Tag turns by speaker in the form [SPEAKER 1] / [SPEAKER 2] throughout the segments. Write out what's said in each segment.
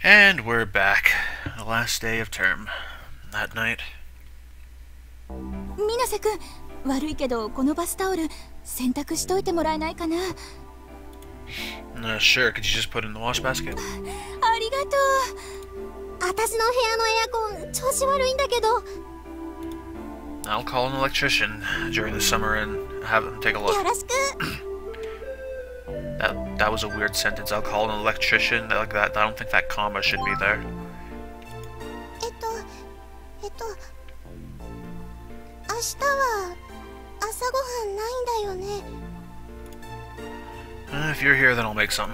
[SPEAKER 1] And we're back. The last day of term. That night.
[SPEAKER 2] 水瀬くん、悪いけどこのバスタオル洗濯しといてもらえないかな。
[SPEAKER 1] Sure, could you just put it in the wash basket?
[SPEAKER 2] ありがとう。私の部屋のエアコン調子悪いんだけど。
[SPEAKER 1] I'll call an electrician during the summer and have them take a look.
[SPEAKER 2] よろしく。
[SPEAKER 1] That was a weird sentence. I'll call an electrician. Like that. I don't think that comma should be there.
[SPEAKER 2] 明日は朝ごはんないんだよね。
[SPEAKER 1] If you're here, then I'll make some.
[SPEAKER 2] い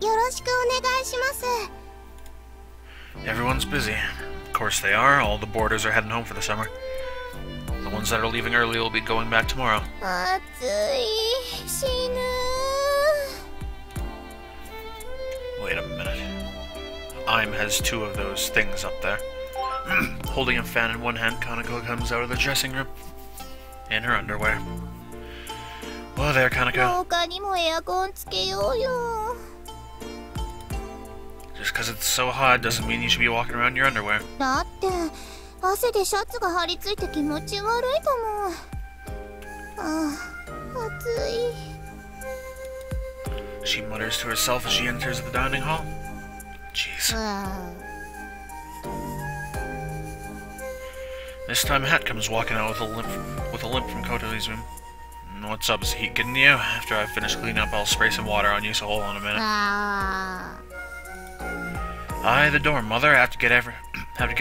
[SPEAKER 2] や、よろしくお願いします。
[SPEAKER 1] Everyone's busy. Of course they are. All the boarders are heading home for the summer. The ones that are leaving early will be going back tomorrow.
[SPEAKER 2] 暑い、死ぬ。
[SPEAKER 1] Wait a minute. Im has two of those things up there. Holding a fan in one hand, Kanako comes out of the dressing room. In her underwear. Well, there, Kanako.
[SPEAKER 2] 他にもエアコンつけようよ。
[SPEAKER 1] Just because it's so hot doesn't mean you should be walking around in your underwear.
[SPEAKER 2] だって汗でシャツが張り付いて気持ち悪いと思う。ああ、暑い。
[SPEAKER 1] She mutters to herself as she enters the dining hall. Jeez. This time Hat comes walking out with a limp from Koto's room. What's up? Is the heat getting to you? After I finish cleaning up, I'll spray some water on you, so hold on a minute. Aye, the dorm mother. I have to get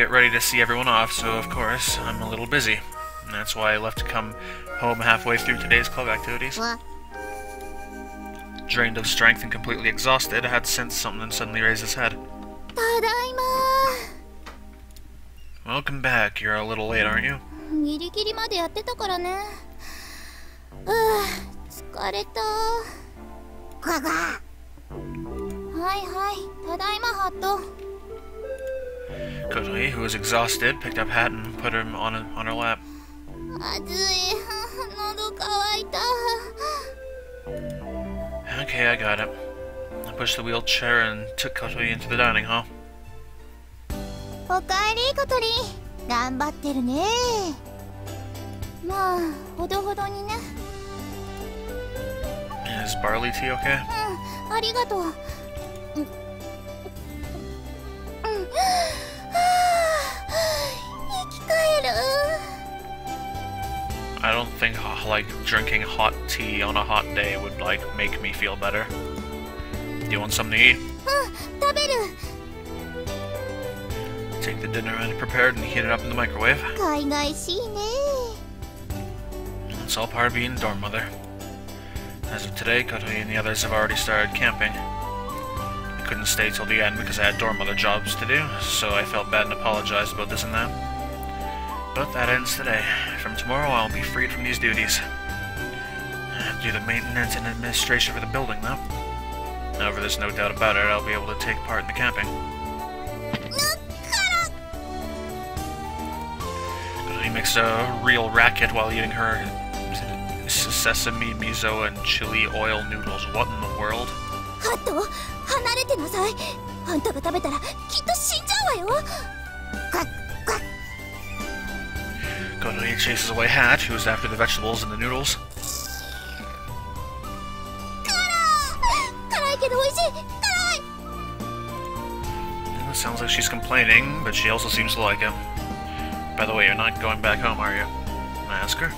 [SPEAKER 1] ready to see everyone off, so of course I'm a little busy. And that's why I left to come home halfway through today's club activities. Drained of strength and completely exhausted, I had to sense something and suddenly raised his head. Welcome back. You're a little late, aren't you?
[SPEAKER 2] ギリギリまでやってたからね。疲れた。はいはい、ただいまハット。
[SPEAKER 1] Kotoi, who was exhausted, picked up Hat and put him on her lap.
[SPEAKER 2] 暑い、喉乾いた。
[SPEAKER 1] Okay, I got it. I pushed the wheelchair and took Kotoi into the dining hall.
[SPEAKER 2] おかえり、コトリ。頑張ってるね。まあ、ほどほどにね。
[SPEAKER 1] Is barley tea okay?
[SPEAKER 2] うん、ありがとう。生き返る。
[SPEAKER 1] I don't think like drinking hot tea on a hot day would like make me feel better. Do you want something to eat?
[SPEAKER 2] うん、食べる。
[SPEAKER 1] Take the dinner and prepared and heat it up in the microwave.
[SPEAKER 2] 海外しいね。
[SPEAKER 1] It's all part of being dorm mother. As of today, Kotoi and the others have already started camping. I couldn't stay till the end because I had dorm mother jobs to do, so I felt bad and apologized about this and that. But that ends today. From tomorrow, I'll be freed from these duties. I have to do the maintenance and administration for the building, though. However, there's no doubt about it, I'll be able to take part in the camping. He makes a real racket while eating her sesame, miso, and chili oil noodles. What in the world?
[SPEAKER 2] ハット、離れてなさい。あんたが食べたらきっと死んじゃうわよ。
[SPEAKER 1] Kotoi chases away Hat, who's after the vegetables and the noodles.
[SPEAKER 2] 辛いけど美味しい。辛い。
[SPEAKER 1] It sounds like she's complaining, but she also seems to like it. By the way, you're not going back home, are you? Can I ask her?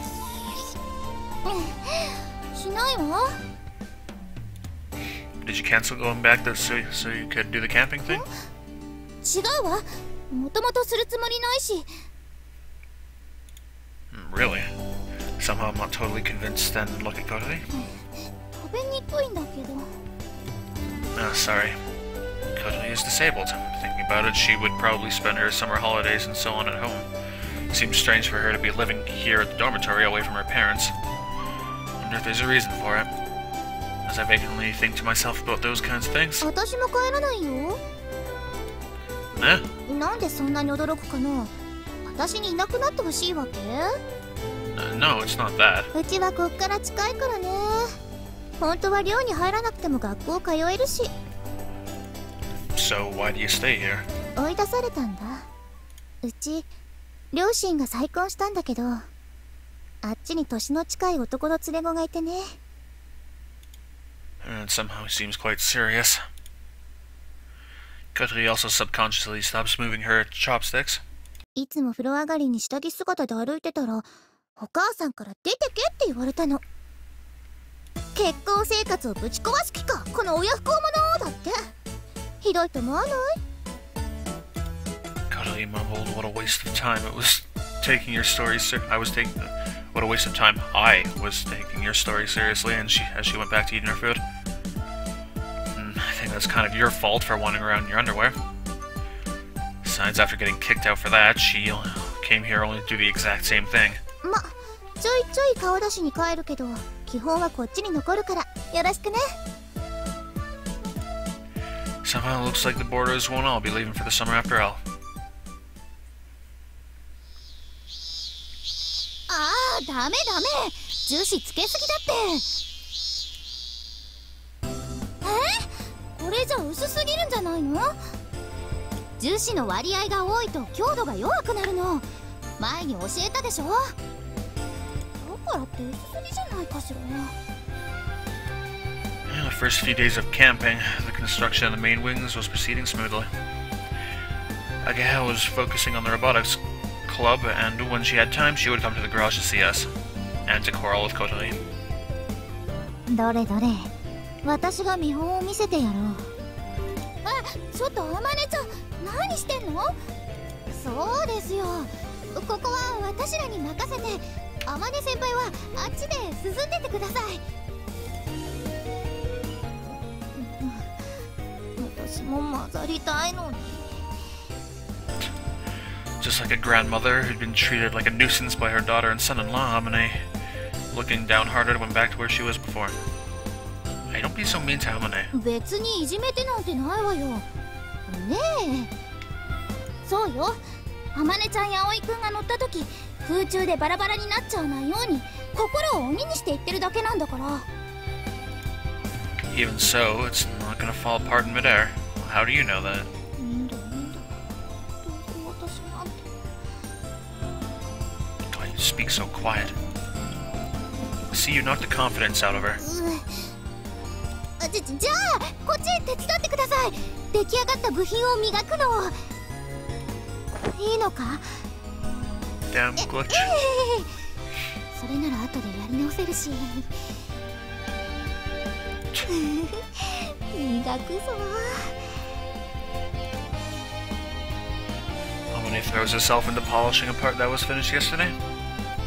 [SPEAKER 2] しないわ。
[SPEAKER 1] Did you cancel going back so you could do the camping thing?
[SPEAKER 2] 違うわ。もともとするつもりないし。
[SPEAKER 1] Really? Somehow I'm not totally convinced then. Look at Kotoi.
[SPEAKER 2] 食べにくいんだけど。
[SPEAKER 1] Oh, sorry. Kotoi is disabled. Thinking about it, she would probably spend her summer holidays and so on at home. Seems strange for her to be living here at the dormitory away from her parents. Wonder if there's a reason for it. As I vacantly think to myself about those kinds of things.
[SPEAKER 2] 私も帰らないよ。
[SPEAKER 1] Eh?
[SPEAKER 2] なんでそんなに驚くかな。私にいなくなってほしいわけ？
[SPEAKER 1] No, it's not that.
[SPEAKER 2] うちはこっから近いからね。本当は寮に入らなくても学校通えるし。
[SPEAKER 1] So why do you stay here?
[SPEAKER 2] 追い出されたんだ。うち両親が再婚したんだけど、あっちに年の近い男の連れ子がいてね。
[SPEAKER 1] And somehow he seems quite serious. Kotori also subconsciously stops moving her chopsticks.
[SPEAKER 2] いつも風呂上がりに下着姿で歩いてたら、お母さんから出てけって言われたの。結婚生活をぶち壊す気か、この親不孝者だって。ひどいと思わない？
[SPEAKER 1] Kotori mumbled, "What a waste of time. It was taking your story what a waste of time. I was taking your story seriously," and as she went back to eating her food. I think that's kind of your fault for wandering around in your underwear. Besides, after getting kicked out for that, she came here only to do the exact same thing.
[SPEAKER 2] ま、ちょいちょい顔出しに帰るけど、基本はこっちに残るからよろしくね。
[SPEAKER 1] Somehow it looks like the boarders won't all be leaving for the summer after all.
[SPEAKER 2] ああ、ダメダメ。樹脂つけすぎだって。これじゃ薄すぎるんじゃないの？樹脂の割合が多いと強度が弱くなるの。前に教えたでしょ。だからって薄すぎじゃないかしら。
[SPEAKER 1] The first few days of camping, the construction of the main wings was proceeding smoothly. Ageha was focusing on the robotics club, and when she had time, she would come to the garage to see us, and to quarrel with Kotori.
[SPEAKER 2] どれどれ、私が見本を見せてやろう。あ、ちょっとあまねちゃん、何してんの？そうですよ。ここは私らに任せて、あまね先輩はあっちで涼んでてください。私も混ざりたいのに。
[SPEAKER 1] Just like a grandmother who'd been treated like a nuisance by her daughter and son-in-law, Amane, looking downhearted, went back to where she was before. Hey, don't be so mean to Amane.
[SPEAKER 2] 別にいじめてなんてないわよ。ねえ。そうよ。あまねちゃんや葵くんが乗った時、空中でバラバラになっちゃわないように、心を鬼にして言ってるだけなんだから。
[SPEAKER 1] Even so, it's not gonna fall apart in midair. How do you know that?
[SPEAKER 2] いいんだいいんだ。どうせ私なんて。
[SPEAKER 1] Why you speak so quiet? See, you knocked the confidence out of her.
[SPEAKER 2] じゃあこっち手伝ってください。出来上がった部品を磨くの。いいのか？
[SPEAKER 1] Damn glitch.
[SPEAKER 2] それなら後でやり直せるし。磨くぞ。
[SPEAKER 1] Amane throws herself into polishing a part that was finished yesterday.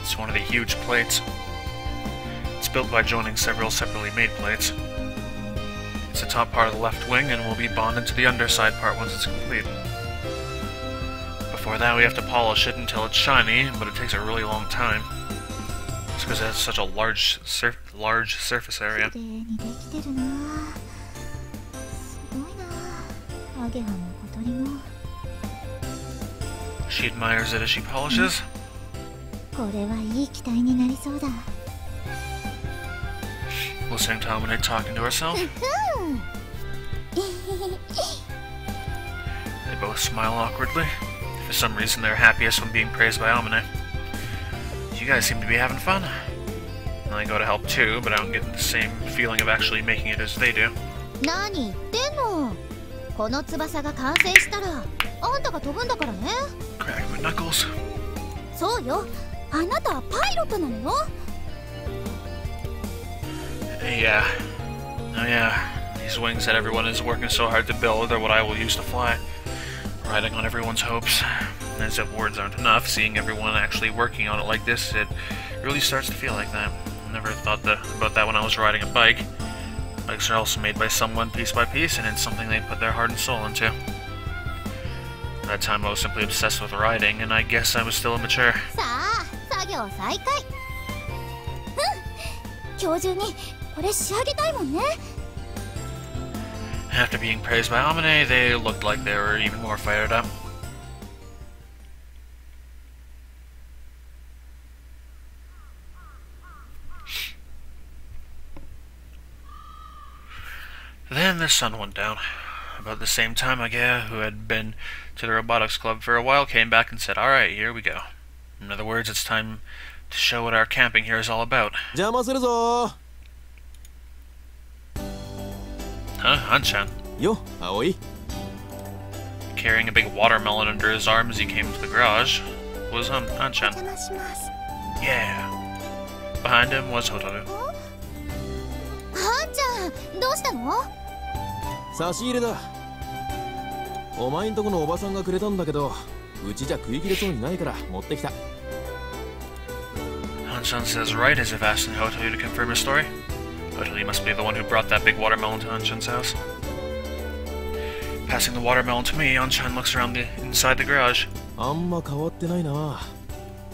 [SPEAKER 1] It's one of the huge plates. It's built by joining several separately made plates. It's the top part of the left wing and will be bonded to the underside part once it's complete. Before that, we have to polish it until it's shiny, but it takes a really long time. It's because it has such a large surface area.
[SPEAKER 2] 綺麗にできてるな。すごいな。アゲハも小鳥も。
[SPEAKER 1] She admires it as she polishes.
[SPEAKER 2] これはいい機体になりそうだ。
[SPEAKER 1] Listening to Amane talking to herself. They both smile awkwardly. For some reason, they're happiest when being praised by Amane. You guys seem to be having fun. I go to help too, but I don't get the same feeling of actually making it as they do.
[SPEAKER 2] 何言ってんの？この翼が完成したらあんたが飛ぶんだからね。
[SPEAKER 1] Crack my knuckles.
[SPEAKER 2] そうよ。あなたはパイロットなのよ。
[SPEAKER 1] Yeah. Oh yeah. These wings that everyone is working so hard to build are what I will use to fly. Riding on everyone's hopes. As if words aren't enough, seeing everyone actually working on it like this, it really starts to feel like that. I never thought about that when I was riding a bike. Bikes are also made by someone piece by piece, and it's something they put their heart and soul into. At that time I was simply obsessed with riding, and I guess I was still immature.
[SPEAKER 2] さあ、作業再開。今日中にこれ仕上げたいもんね。
[SPEAKER 1] After being praised by Amane, they looked like they were even more fired up. Then the sun went down. About the same time, Agea, who had been to the robotics club for a while, came back and said, "Alright, here we go. In other words, it's time to show what our camping here is all about."
[SPEAKER 3] 邪魔するぞ
[SPEAKER 1] Huh? Hanchan?
[SPEAKER 3] よ、葵
[SPEAKER 1] Carrying a big watermelon under his arm as he came to the garage was Hanchan.
[SPEAKER 2] 邪魔します。
[SPEAKER 1] Yeah. Behind him was Hotaru.
[SPEAKER 2] はんちゃん、どうしたの？
[SPEAKER 3] 差し入れだお前んとこのおばさんがくれたんだけどうちじゃ食い切れそうにないから持ってきた
[SPEAKER 1] Hanchan says right as if asking Hotaru to confirm his story. Hotaru must be the one who brought that big watermelon to Hanchan's house. Passing the watermelon to me, Hanchan looks around inside the garage.
[SPEAKER 3] あんま変わってないな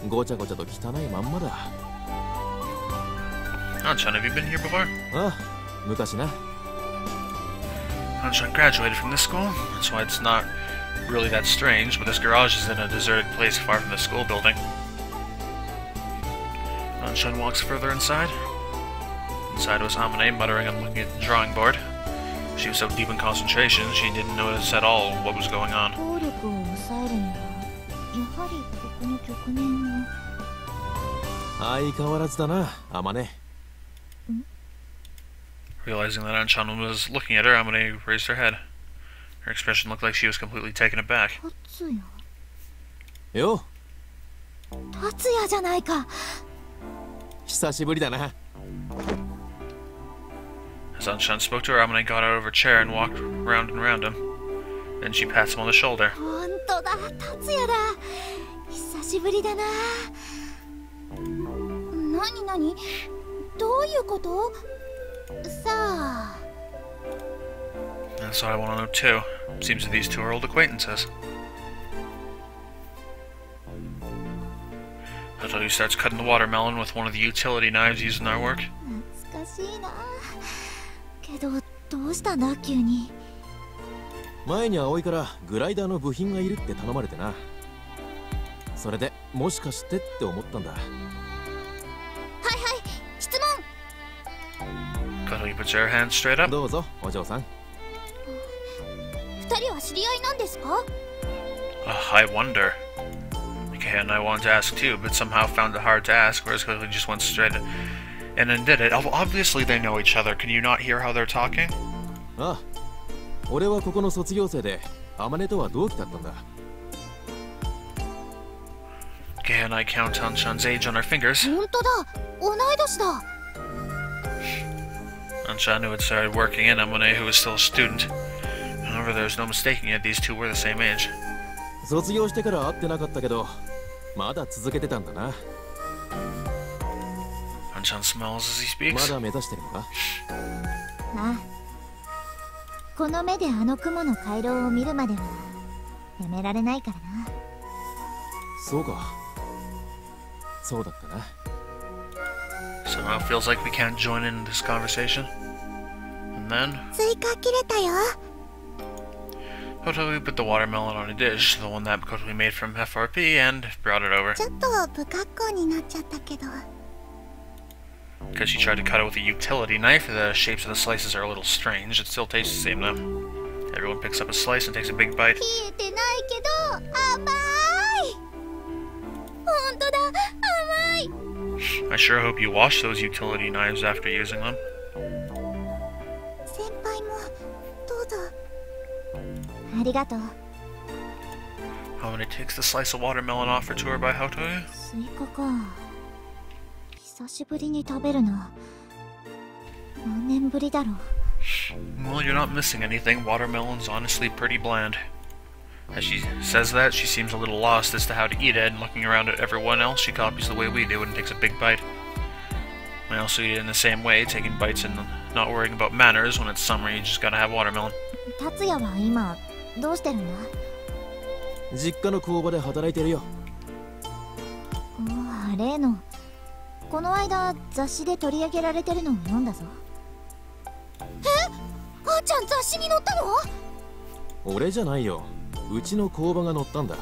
[SPEAKER 3] ごちゃごちゃと汚いまんまだ
[SPEAKER 1] Hanchan, have you been here before?
[SPEAKER 3] ああ昔な
[SPEAKER 1] Hanchan graduated from this school, that's why it's not really that strange, but this garage is in a deserted place far from the school building. Hanchan walks further inside. Inside was Amane muttering and looking at the drawing board. She was so deep in concentration, she didn't notice at all what was going on.
[SPEAKER 2] 効力を抑えるには、やはりここの局面を。
[SPEAKER 3] 相変わらずだなあまね
[SPEAKER 1] Realizing that Hanchan was looking at her, Amane raised her head. Her expression looked like she was completely taken aback.
[SPEAKER 2] 達也。
[SPEAKER 3] よ
[SPEAKER 2] 達也じゃないか。
[SPEAKER 3] 久しぶりだな
[SPEAKER 1] As Hanchan spoke to her, Amane got out of her chair and walked round and round him. Then she pats him on the shoulder.
[SPEAKER 2] ほんとだ、達也だ。久しぶりだな。なになに、どういうこと？さあ。
[SPEAKER 1] That's what I want to know too. Seems that these two are old acquaintances. Hotaru starts cutting the watermelon with one of the utility knives used in our work.
[SPEAKER 2] 懐かしいな。けど、どうしたんだ急に。
[SPEAKER 3] 前に葵からグライダーの部品がいるって頼まれてなそれでもしかしてって思ったんだ
[SPEAKER 2] はいはい、質問。
[SPEAKER 1] Hotaru puts her hands straight up.
[SPEAKER 3] どうぞお嬢さん
[SPEAKER 2] 二人は知り合いなんですか？
[SPEAKER 1] I wonder. Okay, and I wanted to ask too, but somehow found it hard to ask, whereas Hotaru just went straight and then did it. Obviously they know each other. Can you not hear how they're talking?
[SPEAKER 3] ああ俺はここの卒業生であまねとは同期だったんだ
[SPEAKER 1] Okay, and I count Hanchan's age on our fingers.
[SPEAKER 2] 本当だ、同い年だ。
[SPEAKER 1] Hanchan, who had started working, and Amane, who was still a student. However, there was no mistaking it, these two were the same age.
[SPEAKER 3] 卒業してから会ってなかったけどまだ続けてたんだな
[SPEAKER 1] Hanchan smiles as he
[SPEAKER 3] ま
[SPEAKER 1] speaks.
[SPEAKER 3] だ目指してるのか
[SPEAKER 2] ああ、この目であの雲の回廊を見るまではやめられないからな。
[SPEAKER 3] そうかそうだったな
[SPEAKER 1] Somehow it feels like we can't join in this conversation. And then,
[SPEAKER 2] 追加切れたよ。
[SPEAKER 1] Hotaru put the watermelon on a dish, the one that Kotoe made from FRP, and brought it over.
[SPEAKER 2] ちょっと不格好になっちゃったけど。
[SPEAKER 1] Because she tried to cut it with a utility knife, the shapes of the slices are a little strange. It still tastes the same though. Everyone picks up a slice and takes a big bite.
[SPEAKER 2] 冷えてないけど甘い。ほんとだ、甘い。
[SPEAKER 1] I sure hope you wash those utility knives after using them.
[SPEAKER 2] 先輩もどうぞ。ありがとう。
[SPEAKER 1] Hamane takes the slice of watermelon offered to her by Hotaru.
[SPEAKER 2] スイカか。久しぶりに食べるな。何年ぶりだろう。
[SPEAKER 1] Well, you're not missing anything. Watermelon's honestly pretty bland. As she says that, she seems a little lost as to how to eat it, and looking around at everyone else, she copies the way we do and takes a big bite. I also eat it in the same way, taking bites and not worrying about manners. When it's summer, you just gotta have watermelon.
[SPEAKER 2] 達也は今どうしてるんだ？
[SPEAKER 3] 実家の工場で働いてるよ
[SPEAKER 2] ああ、例のこの間雑誌で取り上げられてるのを読んだぞ。あーちゃん雑誌に載ったの？
[SPEAKER 3] 俺じゃないようちの工場が乗ったんだ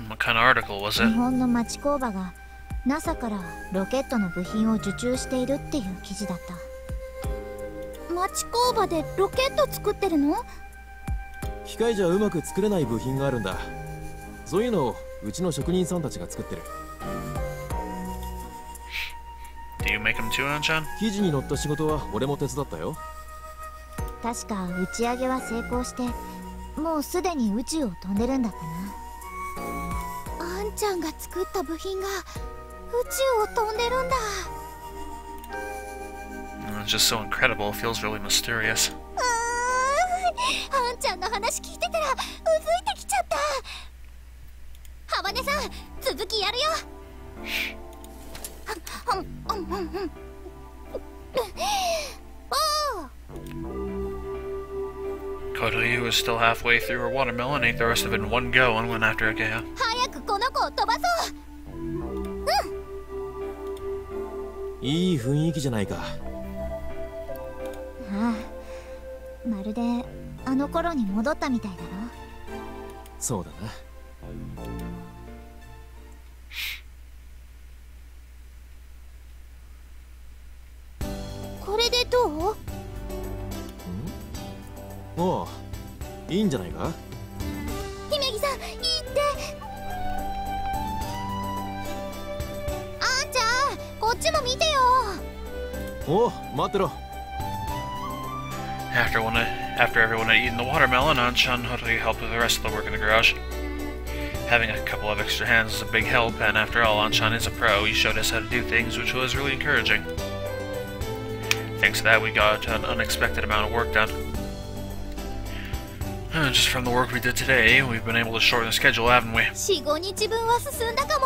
[SPEAKER 1] What kind of article was
[SPEAKER 2] 日
[SPEAKER 1] it?
[SPEAKER 2] 本の町工場が NASA からロケットの部品を受注しているっていう記事だった。町工場でロケット作ってるの？
[SPEAKER 3] 機械じゃうまく作れない部品があるんだ。そういうのをうちの職人さんたちが作ってる。
[SPEAKER 1] Do you make them too, Anchan?
[SPEAKER 3] 記事に載った仕事は俺も手伝ったよ。
[SPEAKER 2] 確か打ち上げは成功して、もうすでに宇宙を飛んでるんだったな。あんちゃんが作った部品が宇宙を飛んでるんだ。
[SPEAKER 1] It's just so incredible, it feels really mysterious.
[SPEAKER 2] あんちゃんの話聞いてたらうずいてきちゃった。ハバネさん、続きやるよ。
[SPEAKER 1] Kotoyu was still halfway through her watermelon, ate the rest of it in one go, and went after Ageha.
[SPEAKER 2] 早くこの子を飛ばそう。
[SPEAKER 3] いい雰囲気じゃないか。
[SPEAKER 2] ああ、まるであの頃に戻ったみたいだろ。
[SPEAKER 3] そうだな。
[SPEAKER 2] これでどう？
[SPEAKER 3] おう、いいんじゃないか。
[SPEAKER 2] 姫木さん、いいって。あんちゃん、こっちも見てよ。
[SPEAKER 3] おう、待ってろ。
[SPEAKER 1] After everyone had eaten the watermelon, Anchan Hotoyu helped with the rest of the work in the garage. Having a couple of extra hands was a big help, and after all, Anchan is a pro. He showed us how to do things, which was really encouraging. Thanks to that, we got an unexpected amount of work done. Just from the work we did today, we've been able to shorten the schedule, haven't we?
[SPEAKER 2] 4、5日分は進んだかも。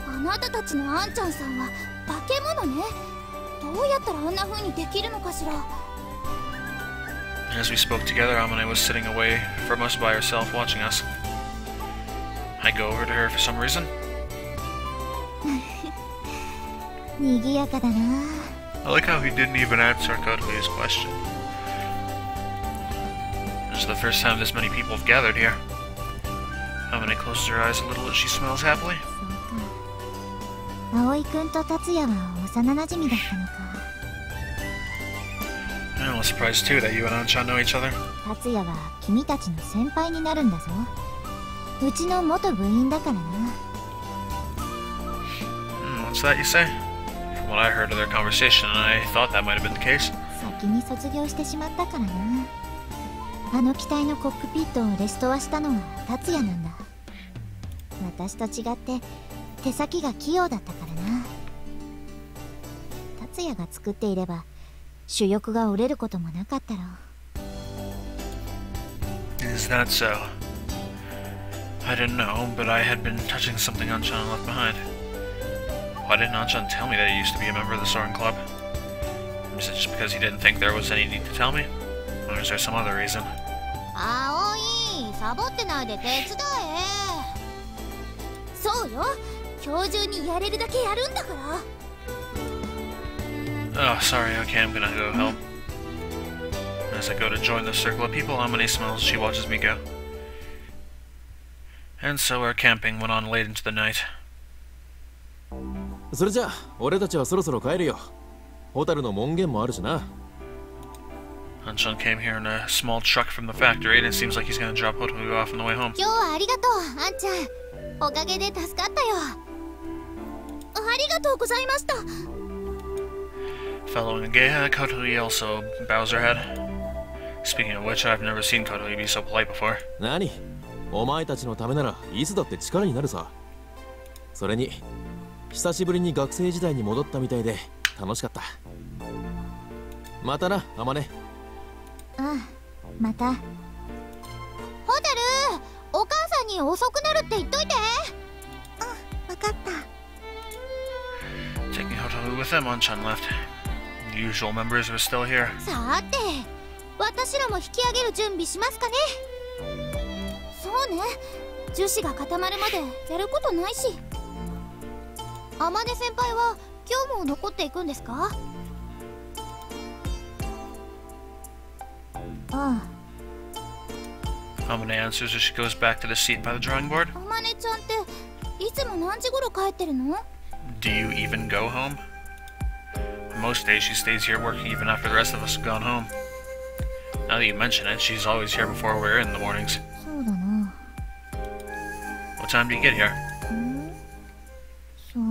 [SPEAKER 2] あなたたちのあんちゃんさんは化け物ね。どうやったらあんな風にできるのかしら。
[SPEAKER 1] As we spoke together, Amane was sitting away from us by herself, watching us. I go over to her for some reason.
[SPEAKER 2] 賑やかだな。
[SPEAKER 1] I like how he didn't even answer Kotoyu's question. This is the first time this many people have gathered here. Amane closes her eyes a little as she smiles happily.
[SPEAKER 2] そうか。葵くんと達也は幼馴染だったのか。
[SPEAKER 1] I was surprised too that you and Anchan know each other.
[SPEAKER 2] 達也は君たちの先輩になるんだぞ。うちの元部員だからな。
[SPEAKER 1] What's that you say? From what I heard of their conversation, I thought that might have been the case.
[SPEAKER 2] 先に卒業してしまったからな。あの機体のコックピットをレストアしたのは達也なんだ。私と違って手先が器用だったからな。達也が作っていれば主翼が折れることもなかったろう。
[SPEAKER 1] Is that so? I didn't know, but I had been touching something Anchan left behind. Why didn't Anchan tell me that he used to be a member of the Soaring Club? Is it just because he didn't think there was any need to tell me? Or is there some other reason?
[SPEAKER 2] 葵、サボってないで手伝え。そうよ、今日中にやれるだけやるんだから。
[SPEAKER 1] Oh, sorry, okay, I'm gonna go help. As I go to join the circle of people, Amane smiles as she watches me go. And so our camping went on late into the night.
[SPEAKER 3] それじゃあ俺たちはそろそろ帰るよ。ホタルの門限もあるしな。
[SPEAKER 1] Anchan came here in a small truck from the factory, and it seems like he's gonna drop Hotoyu off on the way home.
[SPEAKER 2] 今日はありがとう、あんちゃん。おかげで助かったよ。ありがとうございました。
[SPEAKER 1] Following Ageha, Kotoyu also bows her head. Speaking of which, I've never seen Kotoyu be so polite before.
[SPEAKER 3] 何？お前たちのためならいつだって力になるさ。それに久しぶりに学生時代に戻ったみたいで楽しかった。またな、あまね。
[SPEAKER 2] ああ、また。ホタル、お母さんに遅くなるって言っといて。うん、わかった。
[SPEAKER 1] Taking Hotoyu with him, Anchan left. The usual members were still here.
[SPEAKER 2] さて、私らも引き上げる準備しますかね。そうね、樹脂が固まるまでやることないし。天音先輩は今日も残っていくんですか？ああ。
[SPEAKER 1] Amane answers as she goes back to the seat by the drawing board.
[SPEAKER 2] 天音ちゃんっていつも何時頃帰ってるの？
[SPEAKER 1] Do you even go home? most days she stays here working even after the rest of us have gone home. Now that you mention it, she's always here before we're in the mornings.
[SPEAKER 2] そうだな。
[SPEAKER 1] What time do you get here?
[SPEAKER 2] さあ。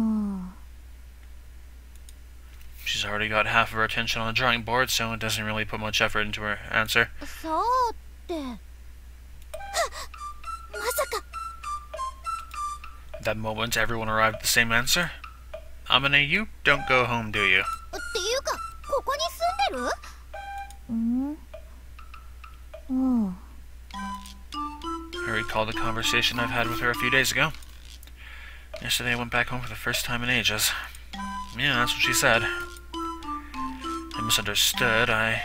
[SPEAKER 1] She's already got half of her attention on the drawing board, so it doesn't really put much effort into her answer.
[SPEAKER 2] さあって。はっ、まさか。
[SPEAKER 1] At that moment, everyone arrived at the same answer. Amane, you don't go home, do you?
[SPEAKER 2] っていうか、ここに住んでる？ああ。
[SPEAKER 1] I recall the conversation I've had with her a few days ago. Yesterday I went back home for the first time in ages. Yeah, that's what she said. I misunderstood. I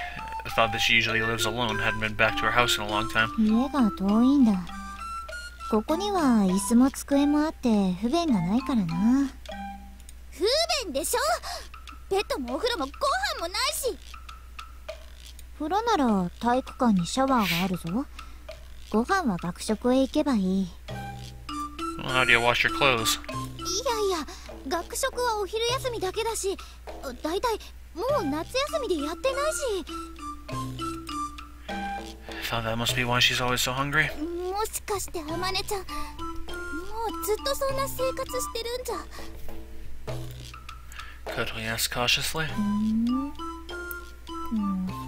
[SPEAKER 1] thought that she usually lives alone, hadn't been back to her house in a long time.
[SPEAKER 2] 家が遠いんだ。ここには椅子も机もあって不便がないからな。不便でしょ。ベッドもお風呂もご飯もないし。風呂なら体育館にシャワーがあるぞ。ご飯は学食へ行けばいい。
[SPEAKER 1] Well, how do you wash your clothes?
[SPEAKER 2] いやいや、学食はお昼休みだけだし、だいたいもう夏休みでやってないし。
[SPEAKER 1] I thought that must be why she's always so hungry.
[SPEAKER 2] もしかしてあまねちゃん、もうずっとそんな生活してるんじゃ。
[SPEAKER 1] Could we ask cautiously?
[SPEAKER 2] そ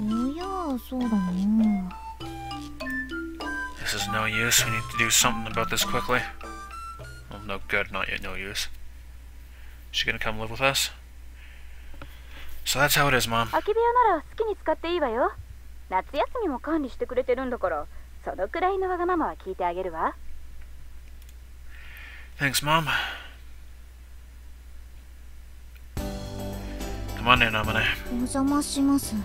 [SPEAKER 2] ういやそうだな。
[SPEAKER 1] This is no use. We need to do something about this quickly. Well, no good, not yet no use. Is she gonna come live with us? So that's how it is, Mom.
[SPEAKER 4] 空き部屋なら好きに使っていいわよ。夏休みも管理してくれてるんだから、そのくらいのわがままは聞いてあげるわ。
[SPEAKER 1] Thanks, Mom. Come on in, Amane.
[SPEAKER 2] お邪魔します。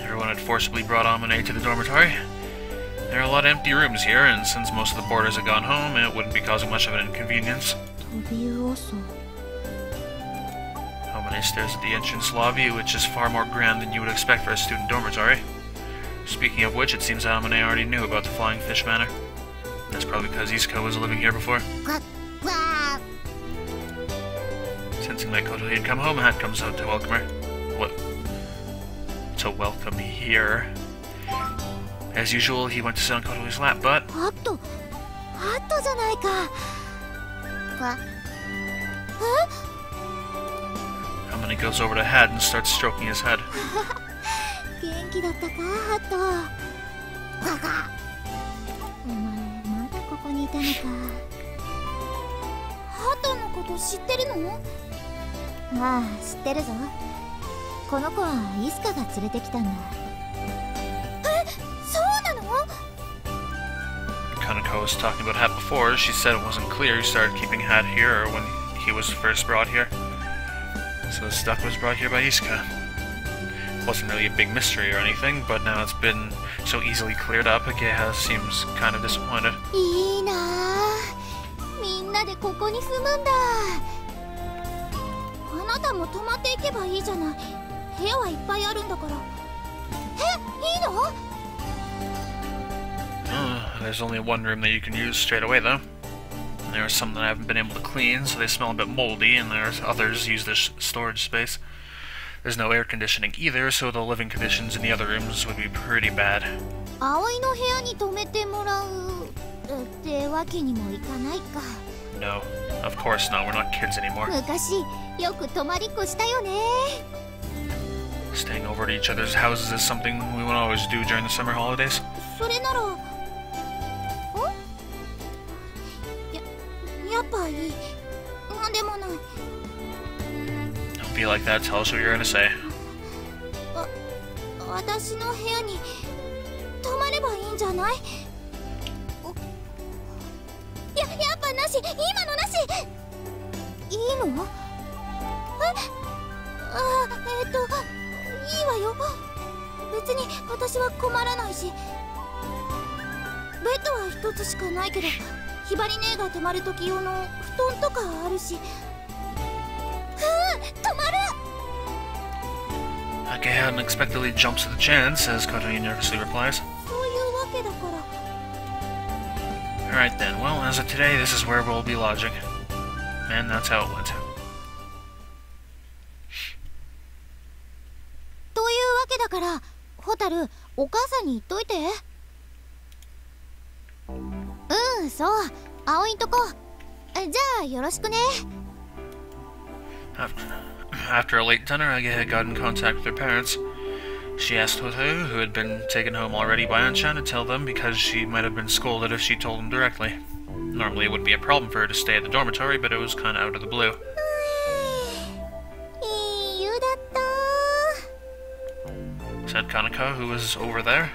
[SPEAKER 1] Everyone had forcibly brought Amane to the dormitory. There are a lot of empty rooms here, and since most of the boarders had gone home, it wouldn't be causing much of an inconvenience.
[SPEAKER 2] 飛び魚そう。
[SPEAKER 1] Amane stares at the entrance lobby, which is far more grand than you would expect for a student dormitory. Speaking of which, it seems that Amane already knew about the Flying Fish Manor. That's probably because Isuka was living here before. Sensing that Kotohi had come home, Hat comes out to welcome her. What? To welcome here. As usual, he went to sit on Kotohi's lap, but...
[SPEAKER 2] ハットじゃないか。
[SPEAKER 1] Amane goes over to Hat and starts stroking his head.
[SPEAKER 2] 元気だったか、ハット。お前まだここにいたのか。ハトのこと知ってるの？ああ、知ってるぞ。この子はイスカが連れてきたんだ。え、そうなの？
[SPEAKER 1] Kaneko was talking about Hat before. She said it wasn't clear who started keeping Hat here or when he was first brought here. So the stuff was brought here by Isuka. It wasn't really a big mystery or anything, but now it's been so easily cleared up, Ageha seems kind of disappointed.
[SPEAKER 2] いいなあ。みんなでここに住むんだ。あなたも泊まっていけばいいじゃない。部屋はいっぱいあるんだから。え、いいの
[SPEAKER 1] ？There's only one room that you can use straight away, though. There are some that I haven't been able to clean, so they smell a bit moldy, and there's others use this storage space. There's no air conditioning either, so the living conditions in the other rooms would be pretty bad.
[SPEAKER 2] 葵の部屋に泊めてもらうってわけにもいかないか。
[SPEAKER 1] No, of course not. We're not kids anymore.
[SPEAKER 2] 昔よく泊まりっこしたよね。
[SPEAKER 1] Staying over at each other's houses is something we would always do during the summer holidays.
[SPEAKER 2] それなら、やっぱいい。なんでもない。
[SPEAKER 1] Don't be like that. Tell us what you're gonna say.
[SPEAKER 2] 私の部屋に泊まればいいんじゃない？やっぱなし。今のなし。いいの？いいわよ。別に私は困らないし。ベッドは一つしかないけど、ひばり姉が泊まる時用の布団とかあるし。泊まる。
[SPEAKER 1] Ageha unexpectedly jumps at the chance, as Kotohi nervously replies.
[SPEAKER 2] そういうわけだから。
[SPEAKER 1] Alright then, well, as of today, this is where we'll be lodging. And that's how it went.
[SPEAKER 2] だから、ホタルお母さんに言っといて。そう、葵んとこ。じゃあよろしくね。
[SPEAKER 1] After a late dinner, Agea got in contact with her parents. She asked Hotaru, who had been taken home already by Anchan, to tell them because she might have been scolded if she told them directly. Normally it wouldn't be a problem for her to stay at the dormitory, but it was kind of out of the blue.
[SPEAKER 2] いい湯だった。
[SPEAKER 1] Said Kanako, who was over there.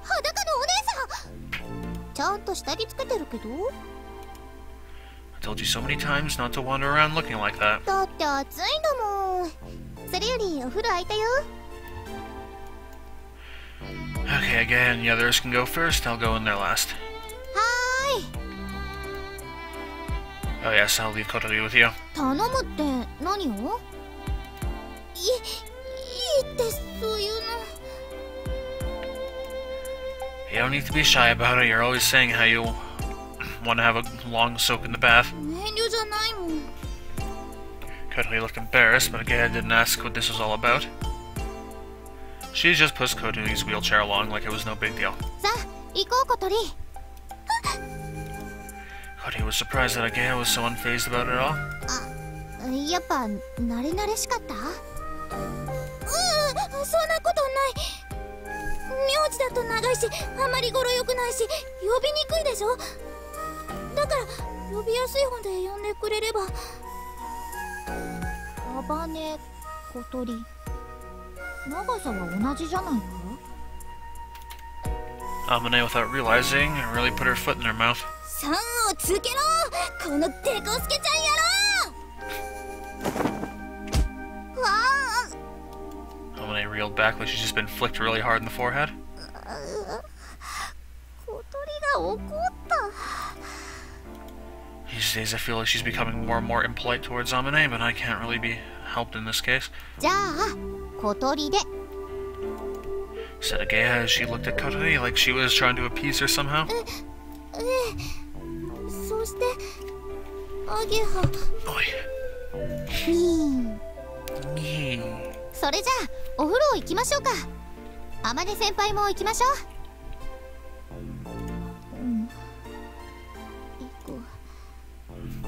[SPEAKER 2] 裸のお姉さん。ちゃんと下着つけてるけど。
[SPEAKER 1] I told you so many times not to wander around looking like that.
[SPEAKER 2] だって暑いんだもん。それよりお風呂空いたよ。
[SPEAKER 1] Okay, Agea and the others can go first. I'll go in there last.
[SPEAKER 2] はーい。
[SPEAKER 1] Oh yes, I'll leave Kotori with you.
[SPEAKER 2] 頼むって何を？いいってそういうの。
[SPEAKER 1] You don't need to be shy about it. You're always saying how you want to have a long soak in the bath.
[SPEAKER 2] 遠慮じゃないもん。
[SPEAKER 1] Kotori looked embarrassed, but Agea didn't ask what this was all about. She just pushed Kotori's wheelchair along like it was no big deal.
[SPEAKER 2] さあ、行こう小鳥。
[SPEAKER 1] Kotori was surprised that Agea was so unfazed about it all.
[SPEAKER 2] やっぱ慣れ慣れしかった？そんなことない。名字だと長いし、あまり語呂良くないし、呼びにくいでしょ。だから呼びやすい方で呼んでくれれば。カバネ小鳥。長さは同じじゃないか？
[SPEAKER 1] Amane, without realizing, really put her foot in her mouth.
[SPEAKER 2] さんをつけろ、このデコスケちゃんやろ。わあ。
[SPEAKER 1] Amane reeled back like she's just been flicked really hard in the forehead.
[SPEAKER 2] 小鳥が怒った。
[SPEAKER 1] These days I feel like she's becoming more and more impolite towards Amane, but I can't really be helped in this case.
[SPEAKER 2] じゃあ小鳥で。
[SPEAKER 1] Said Agea as she looked at Kotori like she was trying to appease her somehow.
[SPEAKER 2] そしてアゲハ。
[SPEAKER 1] Oi.
[SPEAKER 2] それじゃあお風呂行きましょうか。あまね先輩も行きましょう。行こう。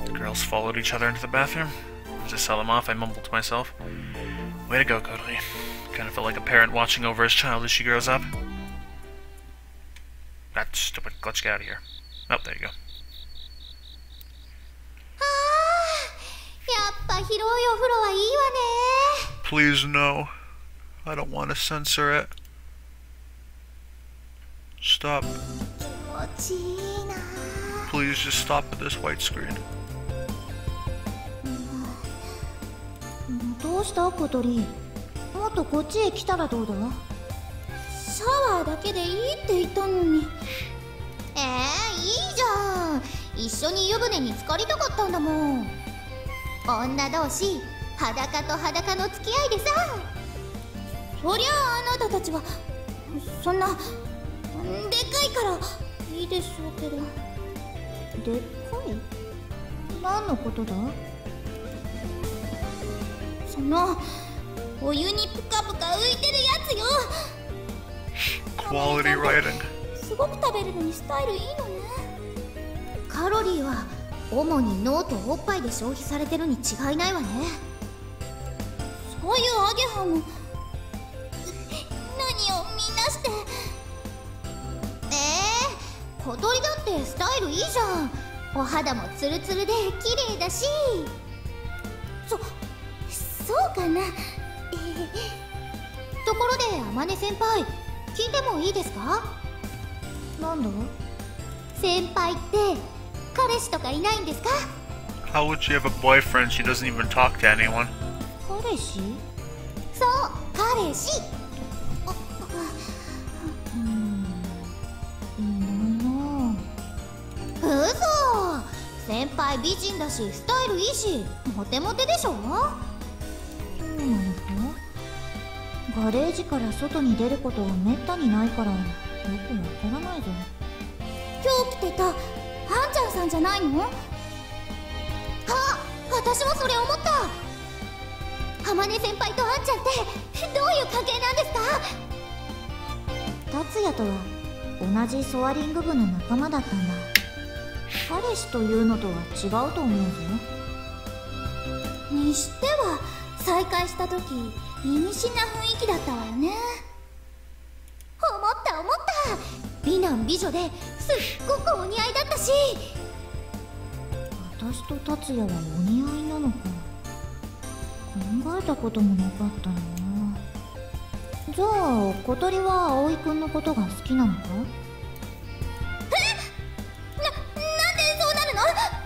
[SPEAKER 1] The girls followed each other into the bathroom. As I saw them off, I mumbled to myself, "Way to go, Kotori." Kind of felt like a parent watching over his child as she grows up. That stupid. Let's get out of here. Oh, there you go.
[SPEAKER 2] やっぱ広いお風呂はいいわね。
[SPEAKER 1] Please no. I don't want to censor it. Stop.
[SPEAKER 2] 気持ちいいな。
[SPEAKER 1] Please just stop at this white screen.
[SPEAKER 2] どうした小鳥？もっとこっちへ来たらどうだ？シャワーだけでいいって言ったのに。いいじゃん。一緒に湯船に浸かりたかったんだもん。女同士裸と裸の付き合いでさ。そりゃああなたたちはそんなでっかいからいいでしょうけど。でっかい？何のことだ？そのお湯にプカプカ浮いてるやつよ。
[SPEAKER 1] Quality writing.
[SPEAKER 2] すごく食べるのにスタイルいいのね。カロリーは主に脳とおっぱいで消費されてるに違いないわね。そういうアゲハも何をみんなして。小鳥だってスタイルいいじゃん。お肌もツルツルで綺麗だし。そうかな。ところであまね先輩、聞いてもいいですか？なんだ？先輩って彼氏とかいないんですか？
[SPEAKER 1] How would she have a boyfriend? She doesn't even talk to anyone.
[SPEAKER 2] 彼氏？そう、彼氏。いないな。嘘。先輩美人だしスタイルいいしモテモテでしょ。そうなのか？ガレージから外に出ることはめったにないからよくわからないぞ。今日来てたあんちゃんさんじゃないの？あ、私もそれ思った。天音先輩とあんちゃんってどういう関係なんですか？達也とは同じソアリング部の仲間だったんだ。彼氏というのとは違うと思うぞ。にしては再会した時意味深な雰囲気だったわよね。思った美男美女ですっごくお似合いだったし。私と達也はお似合いなのか。考えたこともなかったな。じゃあ小鳥は葵くんのことが好きなのか？なんでそうなるの？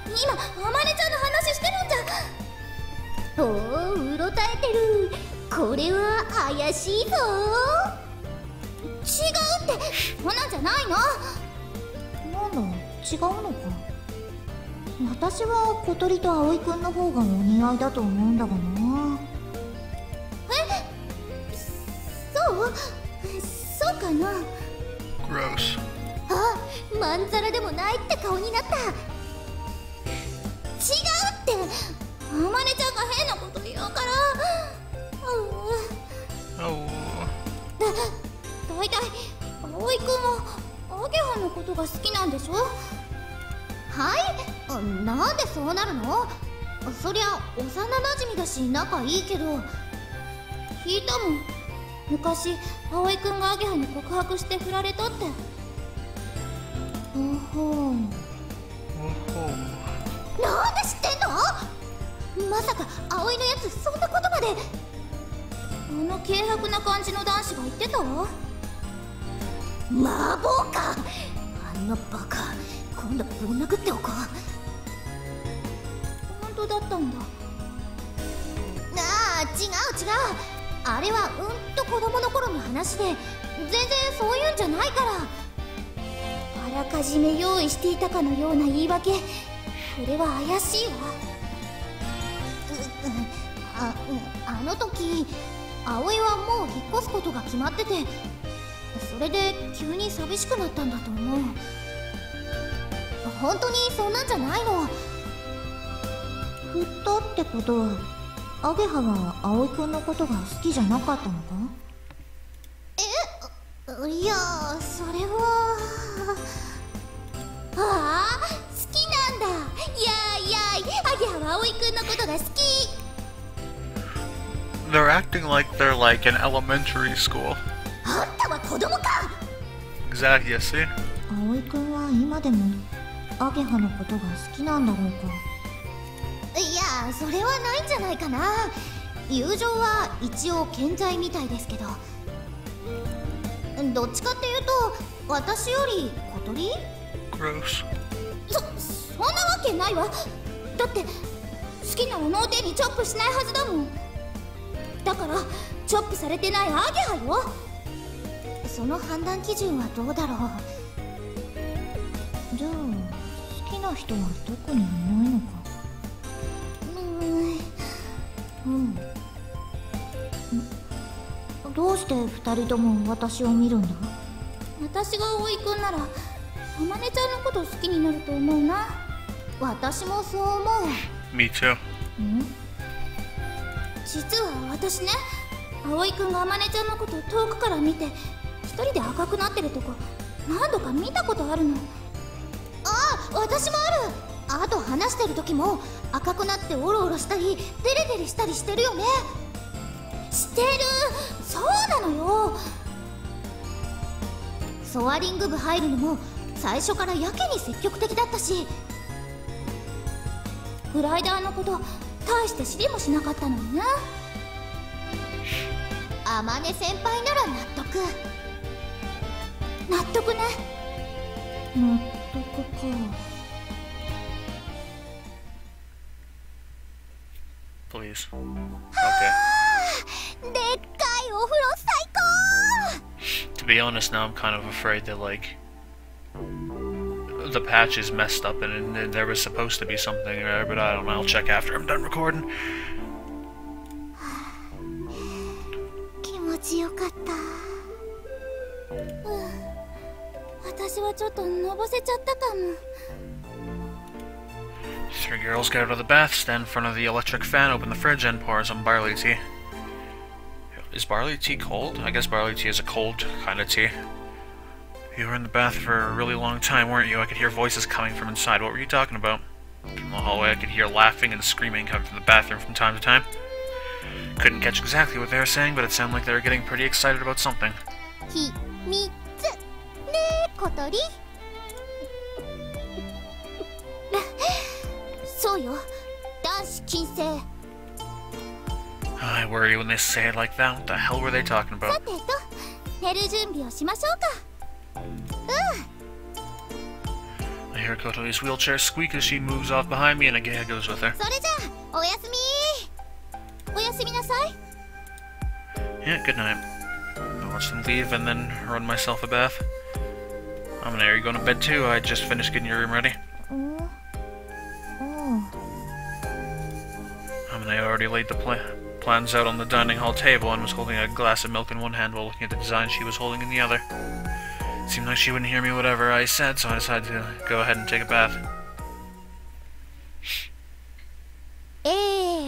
[SPEAKER 2] 今天音ちゃんの話してるんじゃ。おお、うろたえてる。これは怪しいぞ。違うってそんなんじゃないの。なんだ、違うのか。私は小鳥と葵くんの方がお似合いだと思うんだがな。そうかな。
[SPEAKER 1] Gross.
[SPEAKER 2] あ、まんざらでもないって顔になった。違うって、あまねちゃんが変なこと言うから。
[SPEAKER 1] Oh.
[SPEAKER 2] だいたい葵くんはアゲハのことが好きなんでしょ？はい、なんでそうなるの？そりゃ幼なじみだし仲いいけど。聞いたもん、昔葵くんがアゲハに告白して振られたって。ほほう。なんで知ってんの？まさか葵のやつそんなことまで。あの軽薄な感じの男子が言ってたわ。魔法か。あんなバカ、今度ぶん殴っておこう。本当だったんだ。ああ、違う。あれはと子供の頃の話で、全然そういうんじゃないから。あらかじめ用意していたかのような言い訳、これは怪しいわ。あの時葵はもう引っ越すことが決まってて、それで急に寂しくなったんだと思う。本当にそんなんじゃないの。振ったってことはアゲハは葵くんのことが好きじゃなかったのか？いや、それは。ああ、好きなんだ。やーい、アゲハは葵くんのことが好き。
[SPEAKER 1] They're acting like they're like in elementary school.
[SPEAKER 2] あんたは子供か。
[SPEAKER 1] Exactly, see?
[SPEAKER 2] 葵くんは今でもアゲハのことが好きなんだろうか。いや、それはないんじゃないかな。友情は一応健在みたいですけど。どっちかっていうと私より小鳥？
[SPEAKER 1] Gross.
[SPEAKER 2] そんなわけないわ。だって好きなら脳天にチョップしないはずだもん。だからチョップされてないアゲハよ。その判断基準はどうだろう。じゃあ好きな人はどこにいないのか。どうして2人とも私を見るんだ？私が葵くんならあまねちゃんのこと好きになると思うな。私もそう思う。
[SPEAKER 1] Me too.
[SPEAKER 2] 実は私ね、葵くんがあまねちゃんのことを遠くから見て一人で赤くなってるとこ何度か見たことあるの。ああ、私もある。あと話してる時も赤くなってオロオロしたりデレデレしたりしてるよね。してる。そうなのよ。ソアリング部入るのも最初からやけに積極的だったし、グライダーのこと大して知りもしなかったのにな。あまね先輩なら納得ね。納得か。
[SPEAKER 1] Please. Okay.
[SPEAKER 2] でっかいお風呂最高。
[SPEAKER 1] To be honest, now I'm kind of afraid that, like, the patch is messed up and there was supposed to be something there, but I don't know. I'll check after I'm done recording.
[SPEAKER 2] 気持ちよかった。私はちょっとのぼせちゃったかも。
[SPEAKER 1] Three girls get out of the bath, stand in front of the electric fan, open the fridge, and pour some barley tea. Is barley tea cold? I guess barley tea is a cold kind of tea. You were in the bath for a really long time, weren't you? I could hear voices coming from inside. What were you talking about? From the hallway, I could hear laughing and screaming coming from the bathroom from time to time. Couldn't catch exactly what they were saying, but it sounded like they were getting pretty excited about something.
[SPEAKER 2] 秘密ね小鳥そうよ男子禁制
[SPEAKER 1] I worry when they say it like that. What the hell were they talking
[SPEAKER 2] さ
[SPEAKER 1] about?
[SPEAKER 2] てと寝る準備をしましょうか
[SPEAKER 1] I hear Kotoi's wheelchair squeak as she moves off behind me and Agea goes with her.
[SPEAKER 2] それじゃあおやすみおやすみなさい
[SPEAKER 1] Yeah, good night. I watch them leave and then run myself a bath. Amane, are you going to bed too? I just finished getting your room ready.
[SPEAKER 2] うんうん
[SPEAKER 1] Amane already laid the plans out on the dining hall table and was holding a glass of milk in one hand while looking at the design she was holding in the other. It seemed like she wouldn't hear me whatever I said, so I decided to go ahead and take a bath.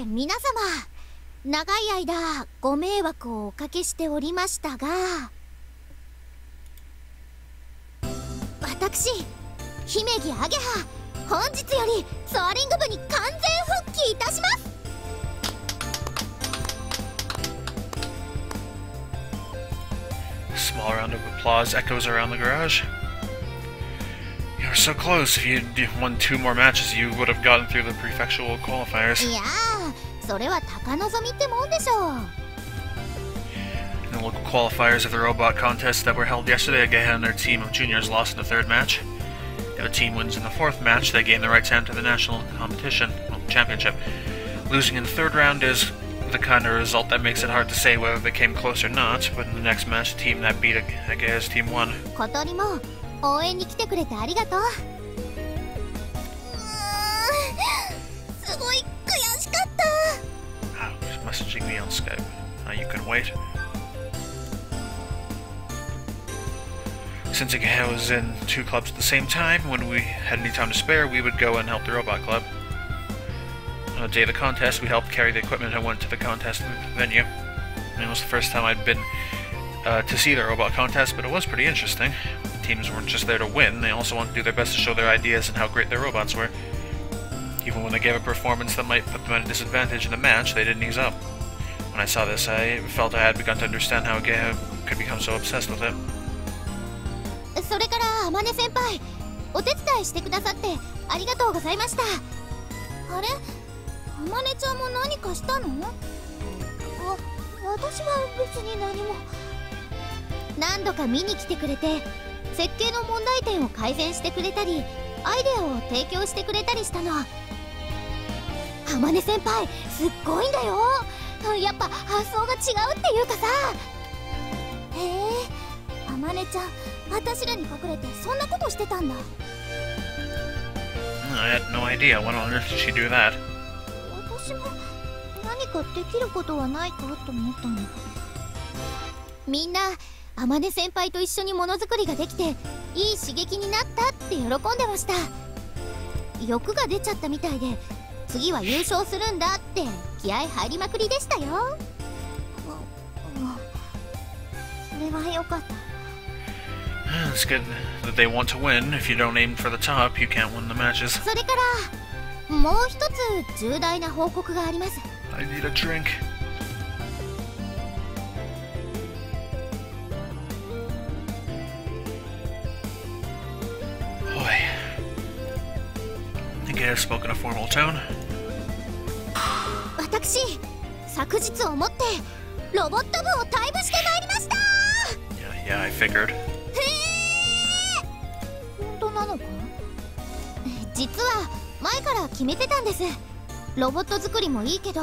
[SPEAKER 2] 皆様長い間ご迷惑をおかけしておりましたが私姫木アゲハ本日よりソアリング部に完全復帰いたします
[SPEAKER 1] A small round of applause echoes around the garage. You were so close. If you'd won 2 more matches, you would have gotten through the prefectural qualifiers.
[SPEAKER 2] いやそれは高望みってもんでしょう
[SPEAKER 1] In the local qualifiers of the robot contest that were held yesterday, Agea and their team of juniors lost in the 3rd match. If the team wins in the 4th match, they gain the right to enter the national competition, championship. Losing in the 3rd round is the kind of result that makes it hard to say whether they came close or not, but in the next match, the team that beat Agea's team won.
[SPEAKER 2] 小鳥も応援に来てくれてありがとうすごい悔しかった
[SPEAKER 1] She's messaging me on Skype. You can wait. Since Agea was in 2 clubs at the same time, when we had any time to spare, we would go and help the robot club. On the day of the contest, we helped carry the equipment and went to the contest venue. It was the first time I'd been to see the robot contest, but it was pretty interesting. The teams weren't just there to win, they also wanted to do their best to show their ideas and how great their robots were. Even when they gave a performance that might put them at a disadvantage in the match, they didn't ease up. When I saw this, I felt I had begun to understand how Agea could become so obsessed with it.
[SPEAKER 2] それから天音先輩お手伝いしてくださってありがとうございましたあれ天音ちゃんも何かしたの私は別に何も何度か見に来てくれて設計の問題点を改善してくれたりアイデアを提供してくれたりしたの天音先輩すっごいんだよやっぱ発想が違うっていうかさへえ天音ちゃん私らに隠れてそんなことしてたんだ
[SPEAKER 1] I had no idea. When on earth did she do that?
[SPEAKER 2] 私も何かできることはないかと思ったのみんな天音先輩と一緒にものづくりができていい刺激になったって喜んでました欲が出ちゃったみたいで次は優勝するんだって気合入りまくりでしたよそれはよかった
[SPEAKER 1] It's good that they want to win. If you don't aim for the top, you can't win the matches.
[SPEAKER 2] それからもう一つ重大な報告があります
[SPEAKER 1] I need a drink. Boy. Agea spoke in a formal tone.
[SPEAKER 2] 私昨日をもってロボット部を退部してまいりました
[SPEAKER 1] Yeah, I figured.
[SPEAKER 2] 本当なのか実は前から決めてたんですロボット作りもいいけど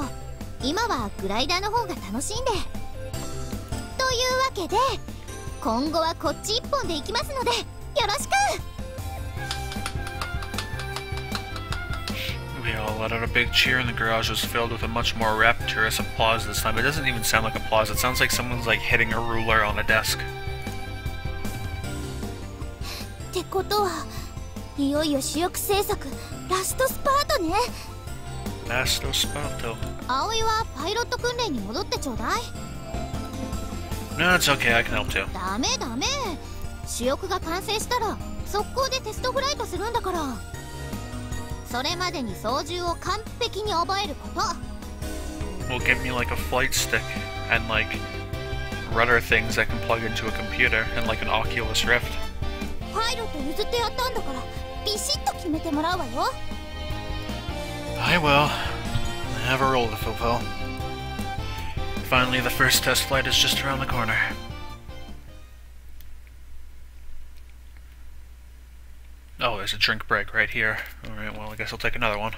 [SPEAKER 2] 今はグライダーの方が楽しいんでというわけで今後はこっち一本でいきますのでよろしく
[SPEAKER 1] We all let out a big cheer and the garage was filled with a much more rapturous applause this time. It doesn't even sound like applause, it sounds like someone's like hitting a ruler on a desk.
[SPEAKER 2] ってことはいよいよ主力制作ラストスパートね
[SPEAKER 1] Last spot.
[SPEAKER 2] 葵はパイロット訓練に戻ってちょうだい
[SPEAKER 1] No, it's okay, I can help too.
[SPEAKER 2] ダメダメ。主翼が完成したら速攻でテストフライトするんだから。それまでに操縦を完璧に覚えること。
[SPEAKER 1] Will give me like a flight stick and like rudder things that can plug into a computer and like an Oculus Rift.
[SPEAKER 2] パイロット譲ってやったんだからビシッと決めてもらうわよ。
[SPEAKER 1] I will. I have a role to fulfill. Finally, the first test flight is just around the corner. Oh, there's a drink break right here. Alright, well, I guess I'll take another one.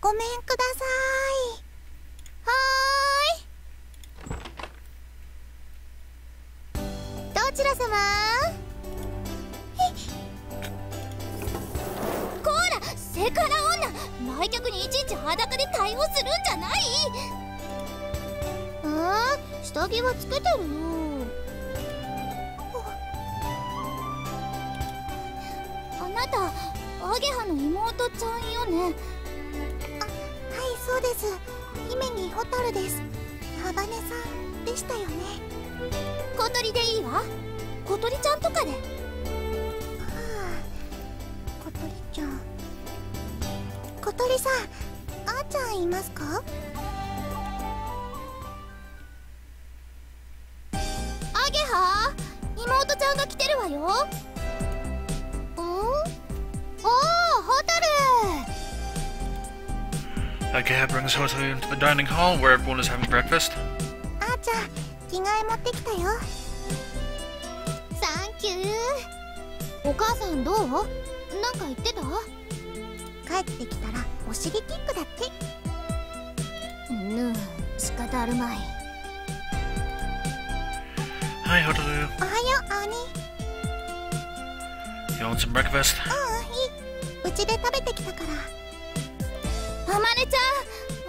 [SPEAKER 2] ごめんください。はーい。どちら様？こら、セクハラ女。来客にいちいち裸で対応するんじゃない？下着はつけてるよ。あなた、アゲハの妹ちゃんよね。そうです。姫にホタルです。ハバネさんでしたよね。小鳥でいいわ。小鳥ちゃんとかで。はあ、小鳥ちゃん。小鳥さん、あーちゃんいますか？アゲハ、妹ちゃんが来てるわよ。おー、ホタル。
[SPEAKER 1] Agaya brings Hotaru into the dining hall where everyone is having breakfast.
[SPEAKER 2] あーちゃん、着替え持ってきたよ。サンキュー。お母さんどう？なんか言ってた？帰ってきたらお尻キックだって。仕方あるまい。
[SPEAKER 1] Hi, Hotaru.
[SPEAKER 2] おはよう、兄。
[SPEAKER 1] You want some breakfast?
[SPEAKER 2] いい。うちで食べてきたから。あまねちゃ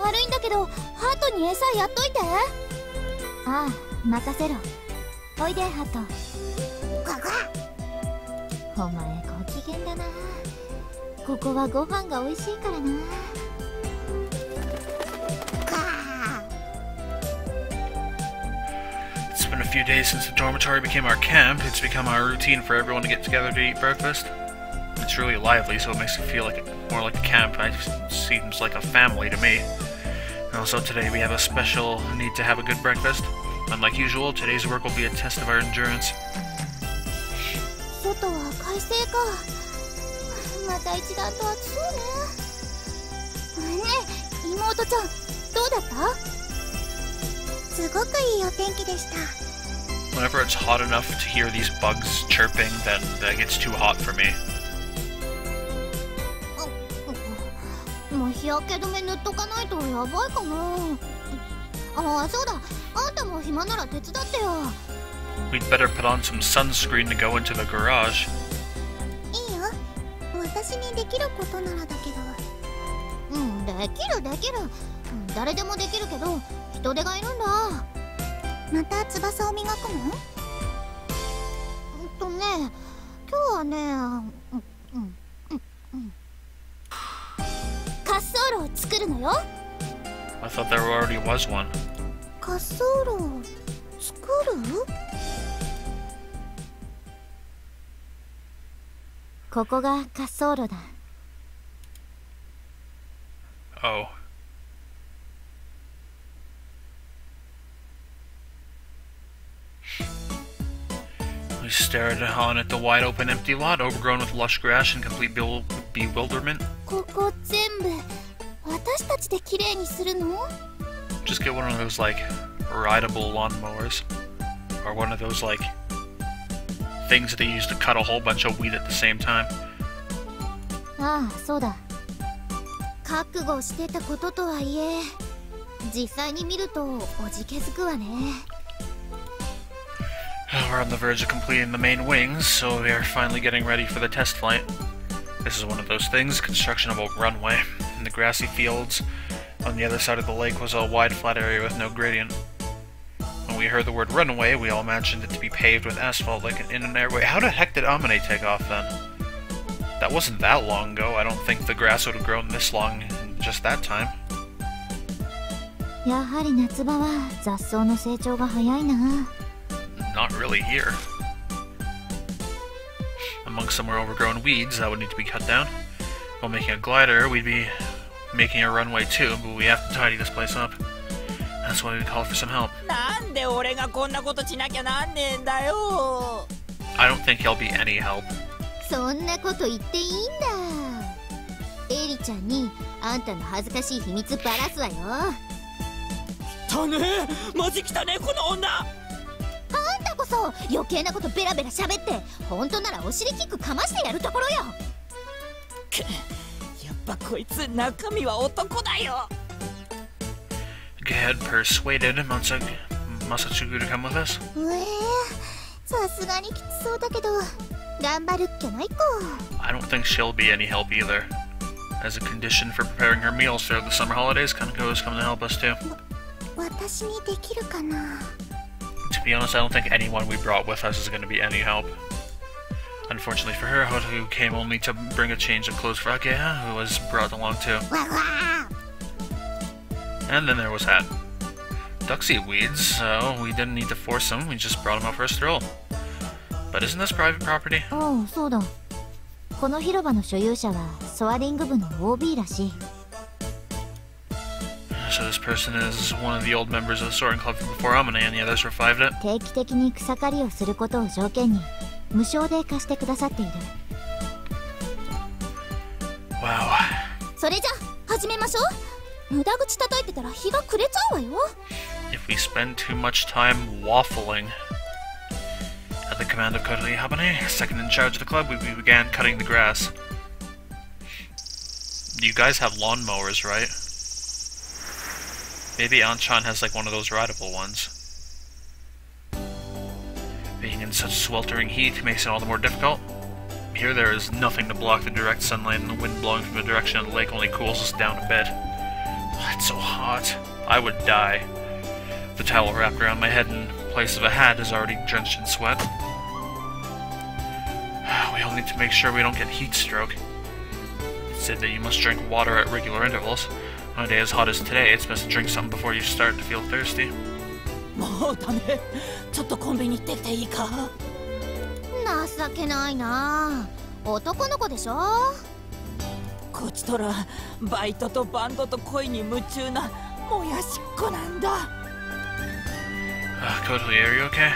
[SPEAKER 2] ん、悪いんだけどハートに餌やっといて。ああ、任せろ。おいでハート。お前ご機嫌だな。ここはご飯が美味しいからな。
[SPEAKER 1] It's been a few days since the dormitory became our camp. It's become our routine for everyone to get together to eat breakfast. It's really lively, so it makes it feel like more like a camp. It seems like a family to me. And also today we have a special need to have a good breakfast. Unlike usual, today's work will be a test of our endurance.
[SPEAKER 2] 外は快晴か。また一段と暑そうね。ねえ、妹ちゃん、どうだった？すごくいいお天気でした。
[SPEAKER 1] Whenever it's hot enough to hear these bugs chirping, then that gets too hot for me.
[SPEAKER 2] もう日焼け止め塗っとかないとやばいかな。ああ、そうだ。あんたも暇なら手伝ってよ。
[SPEAKER 1] We'd better put on some sunscreen to go into the garage.
[SPEAKER 2] いいよ。私にできることならだけど。できるできる。誰でもできるけど人手がいるんだ。また翼を磨くの？今日はね、滑走路を作るのよ。
[SPEAKER 1] I thought there already was one.
[SPEAKER 2] 滑走路を作る？ここが滑走路だ。
[SPEAKER 1] Oh. We stared on at the wide open empty lot, overgrown with lush grass and complete bewilderment.
[SPEAKER 2] ここ全部私たちで綺麗にするの？
[SPEAKER 1] Just get one of those like rideable lawnmowers, or one of those like things that they use to cut a whole bunch of weed at the same time.
[SPEAKER 2] ああ、そうだ。覚悟してたこととはいえ、実際に見るとおじけづくわね。
[SPEAKER 1] We're on the verge of completing the main wings, so we are finally getting ready for the test flight. This is one of those things, construction of a runway. In the grassy fields on the other side of the lake was a wide flat area with no gradient. When we heard the word runaway, we all imagined it to be paved with asphalt like in an airway. How the heck did Amane take off then? That wasn't that long ago. I don't think the grass would have grown this long in just that time.
[SPEAKER 2] やはり夏場は雑草の成長が早いな。
[SPEAKER 1] Not really here. Among some more overgrown weeds that would need to be cut down. While making a glider, we'd be making a runway too, but we have to tidy this place up. That's why we called for some help.
[SPEAKER 5] なんで俺がこんなことしなきゃなんねえんだよ。
[SPEAKER 1] I don't think he'll be any help.
[SPEAKER 2] そんなこと言っていいんだ。エリちゃんにあんたの恥ずかしい秘密ばらすわよ。
[SPEAKER 5] 汚ねえ、マジ汚ねえこの女。
[SPEAKER 2] あんたこそ余計なことベラベラ喋って、本当ならお尻キックかましてやるところよ。
[SPEAKER 5] く、やっぱこいつ中身は男だよ。
[SPEAKER 1] Had persuaded Masachugu to come with us.
[SPEAKER 2] さすがにきつそうだけど頑張るっきゃないか。
[SPEAKER 1] I don't think she'll be any help either. As a condition for preparing her meals throughout the summer holidays, Kaneko has come to help us too.
[SPEAKER 2] 私にできるかな。
[SPEAKER 1] To be honest, I don't think anyone we brought with us is going to be any help. Unfortunately for her, Hotaru came only to bring a change of clothes for Akeha, who was brought along too. And then there was Hat. Ducks eat weeds, so we didn't need to force him, we just brought him out for a stroll. But isn't this private property?
[SPEAKER 2] ああ、そうだ。この広場の所有者はソアリング部の OB らしい。
[SPEAKER 1] So this person is one of the old members of the soaring club from before Amane and the others revived it?
[SPEAKER 2] 定期的に草刈りをすることを条件に無償で貸してくださっている。
[SPEAKER 1] Wow.
[SPEAKER 2] それじゃ始めましょう。無駄口叩いてたら日が暮れちゃうわよ。
[SPEAKER 1] If we spend too much time waffling. At the command of Kotori Habane, second in charge of the club, we began cutting the grass. You guys have lawnmowers, right? Maybe Anchan has like one of those rideable ones. Being in such sweltering heat makes it all the more difficult. Here there is nothing to block the direct sunlight, and the wind blowing from the direction of the lake only cools us down a bit. It's so hot. I would die. The towel wrapped around my head in place of a hat is already drenched in sweat. We all need to make sure we don't get heat stroke. It's said that you must drink water at regular intervals. On a day as hot as today, it's best to drink something before you start to feel thirsty.
[SPEAKER 5] もうダメ。ちょっとコンビニ行ってきていいか。
[SPEAKER 2] 情けないな。男の子でしょ。
[SPEAKER 5] こっちとらバイトとバンドと恋に夢中なもやしっこなんだ。
[SPEAKER 1] Kotori, are you okay?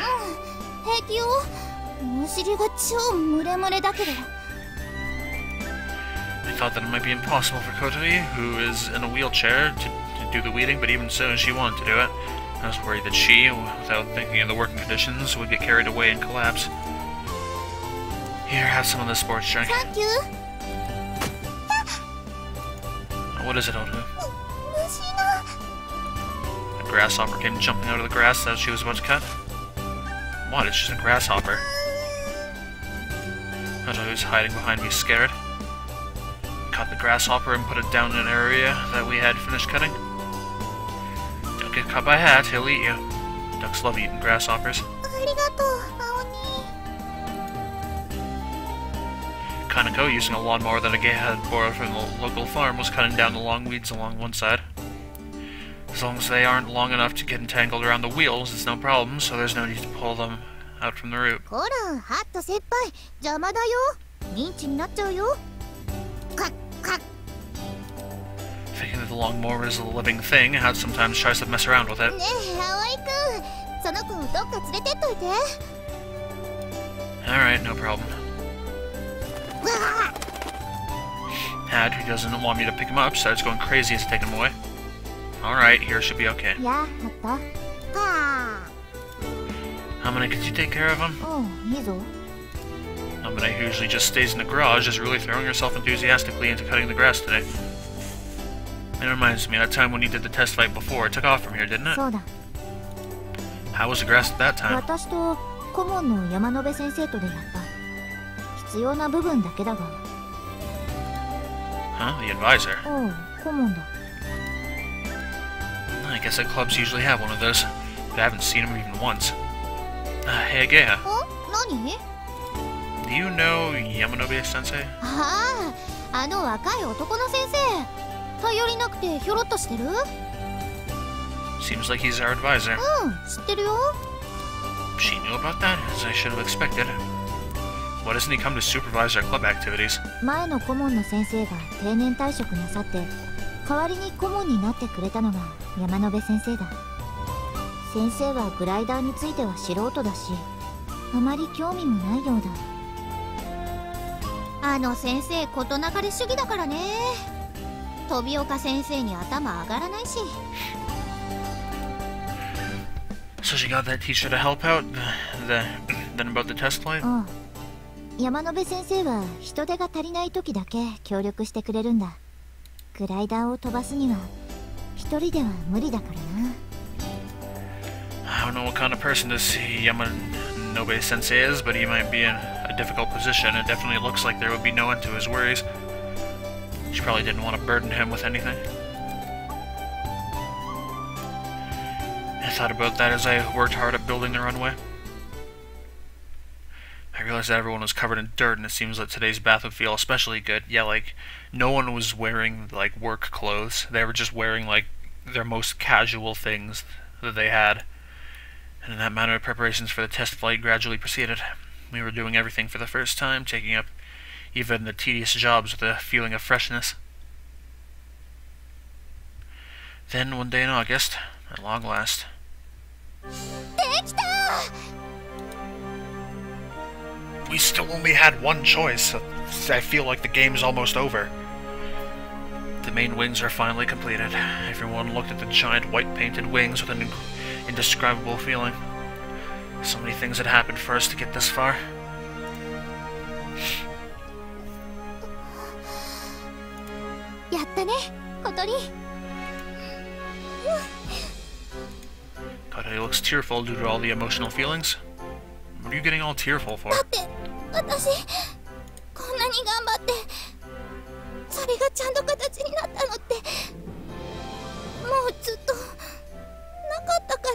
[SPEAKER 2] 平気よ。お尻が超ムレムレだけど。
[SPEAKER 1] I thought that it might be impossible for Kotori, who is in a wheelchair, to do the weeding, but even so, she wanted to do it. I was worried that she, without thinking of the working conditions, would get carried away and collapse. Here, have some of this sports drink.
[SPEAKER 2] Thank you.
[SPEAKER 1] What is it, Odu? A grasshopper came jumping out of the grass as she was about to cut. What? It's just a grasshopper. Odu's hiding behind me, scared. Caught the grasshopper and put it down in an area that we had finished cutting. Don't get caught by Hat, he'll eat you. Ducks love eating grasshoppers. Kaneko, using a lawnmower that Age had borrowed from the local farm, was cutting down the long weeds along one side. As long as they aren't long enough to get entangled around the wheels, it's no problem, so there's no need to pull them out from the root.
[SPEAKER 2] ほら、ハット先輩、邪魔だよ。ミンチになっちゃうよ。カッカッ。
[SPEAKER 1] Thinking that the lawnmower is a living thing, Hat sometimes tries to mess around with it.
[SPEAKER 2] ねえ、葵くん、その子をどっか連れてっといて。
[SPEAKER 1] Alright, no problem. Hat, who doesn't want me to pick him up, starts going crazy as I take him away. Alright, here should be okay.
[SPEAKER 2] や、ハット。はあ。
[SPEAKER 1] Amane, could you take care of him?
[SPEAKER 2] おう、いいぞ。
[SPEAKER 1] Amane, who usually just stays in the garage, is really throwing herself enthusiastically into cutting the grass today. It reminds me of that time when you did the test fight before. It took off from here, didn't it?
[SPEAKER 2] そうだ。
[SPEAKER 1] How was the grass at that time?
[SPEAKER 2] 私と顧問の山野辺先生とでやった。必要な部分だけだが。
[SPEAKER 1] Huh? The advisor?
[SPEAKER 2] おう、顧問だ。
[SPEAKER 1] I guess that clubs usually have one of those. but I haven't seen him even once. Hey, Geha.
[SPEAKER 2] 何？
[SPEAKER 1] Do you know Yamanobe-sensei?
[SPEAKER 2] ああ、あの若い男の先生。頼りなくてひょろっとしてる？
[SPEAKER 1] Seems like he's our advisor.
[SPEAKER 2] うん、知ってるよ。
[SPEAKER 1] She knew about that, as I should have expected. Why doesn't he come to supervise our club activities?
[SPEAKER 2] 前の顧問の先生が定年退職なさって、代わりに顧問になってくれたのが山野辺先生だ。先生はグライダーについては素人だし、あまり興味もないようだ。あの先生事なかれ主義だからね。飛岡先生に頭上がらないし。
[SPEAKER 1] So she got that teacher to help out? Then about the test flight?
[SPEAKER 2] うん。山野辺先生は人手が足りない時だけ協力してくれるんだ。グライダーを飛ばすには一人では無理だからな。
[SPEAKER 1] I don't know what kind of person this Yamanobe-sensei is, but he might be in a difficult position. It definitely looks like there would be no end to his worries. She probably didn't want to burden him with anything. I thought about that as I worked hard at building the runway. I realized that everyone was covered in dirt, and it seems that today's bath would feel especially good. Yeah, like, no one was wearing, like, work clothes. They were just wearing, like, their most casual things that they had. And in that manner, preparations for the test flight gradually proceeded. We were doing everything for the first time, taking up even the tedious jobs with a feeling of freshness. Then, one day in August, at long last...
[SPEAKER 2] できた!
[SPEAKER 1] We still only had one choice. I feel like the game's almost over. The main wings are finally completed. Everyone looked at the giant white-painted wings with an indescribable feeling. So many things had happened for us to get this far. Kotori looks tearful due to all the emotional feelings. What are you getting all tearful for?
[SPEAKER 2] 私こんなに頑張ってそれがちゃんと形になったのってもうずっとなかったか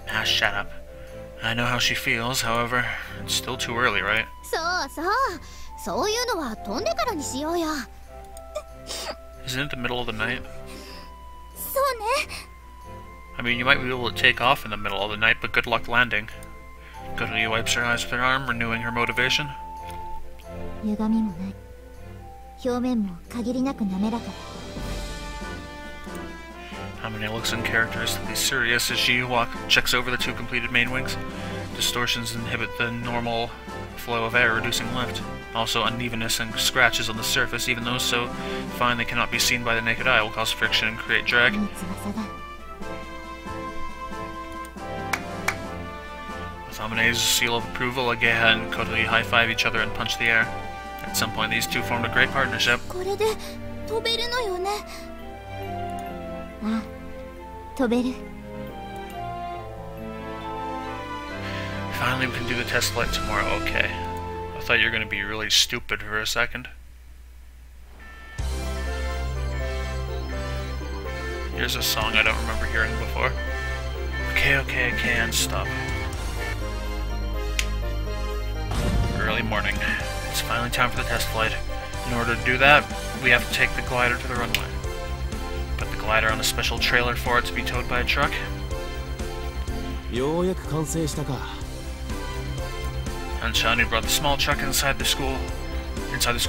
[SPEAKER 2] ら。
[SPEAKER 1] Ah, shut up. I know how she feels, however, it's still too early, right?
[SPEAKER 2] そうそう、そういうのは飛んでからにしようよ。
[SPEAKER 1] Isn't it the middle of the night?
[SPEAKER 2] そうね。
[SPEAKER 1] I mean, you might be able to take off in the middle of the night, but good luck landing. Kotori wipes her eyes with her arm, renewing her motivation.
[SPEAKER 2] 歪みもない。表面も限りなく滑らか。
[SPEAKER 1] Hamine looks uncharacteristically serious as she checks over the two completed main wings. Distortions inhibit the normal flow of air, reducing lift. Also, unevenness and scratches on the surface, even though so fine they cannot be seen by the naked eye, will cause friction and create drag.
[SPEAKER 2] いい翼だ。
[SPEAKER 1] With Hamine's seal of approval, Ageha and Kotori high-five each other and punch the air. At some point, these two formed a great partnership.
[SPEAKER 2] これで飛べるのよね。あ、飛べる。
[SPEAKER 1] Finally, we can do the test flight tomorrow. Okay. I thought you were going to be really stupid for a second. Here's a song I don't remember hearing before. Okay, and stop. Early morning. It's finally time for the test flight. In order to do that, we have to take the glider to the runway. Put the glider on a special trailer for it to be towed by a truck.
[SPEAKER 3] ようやく完成したか。
[SPEAKER 1] Anshan, who brought the small truck inside the school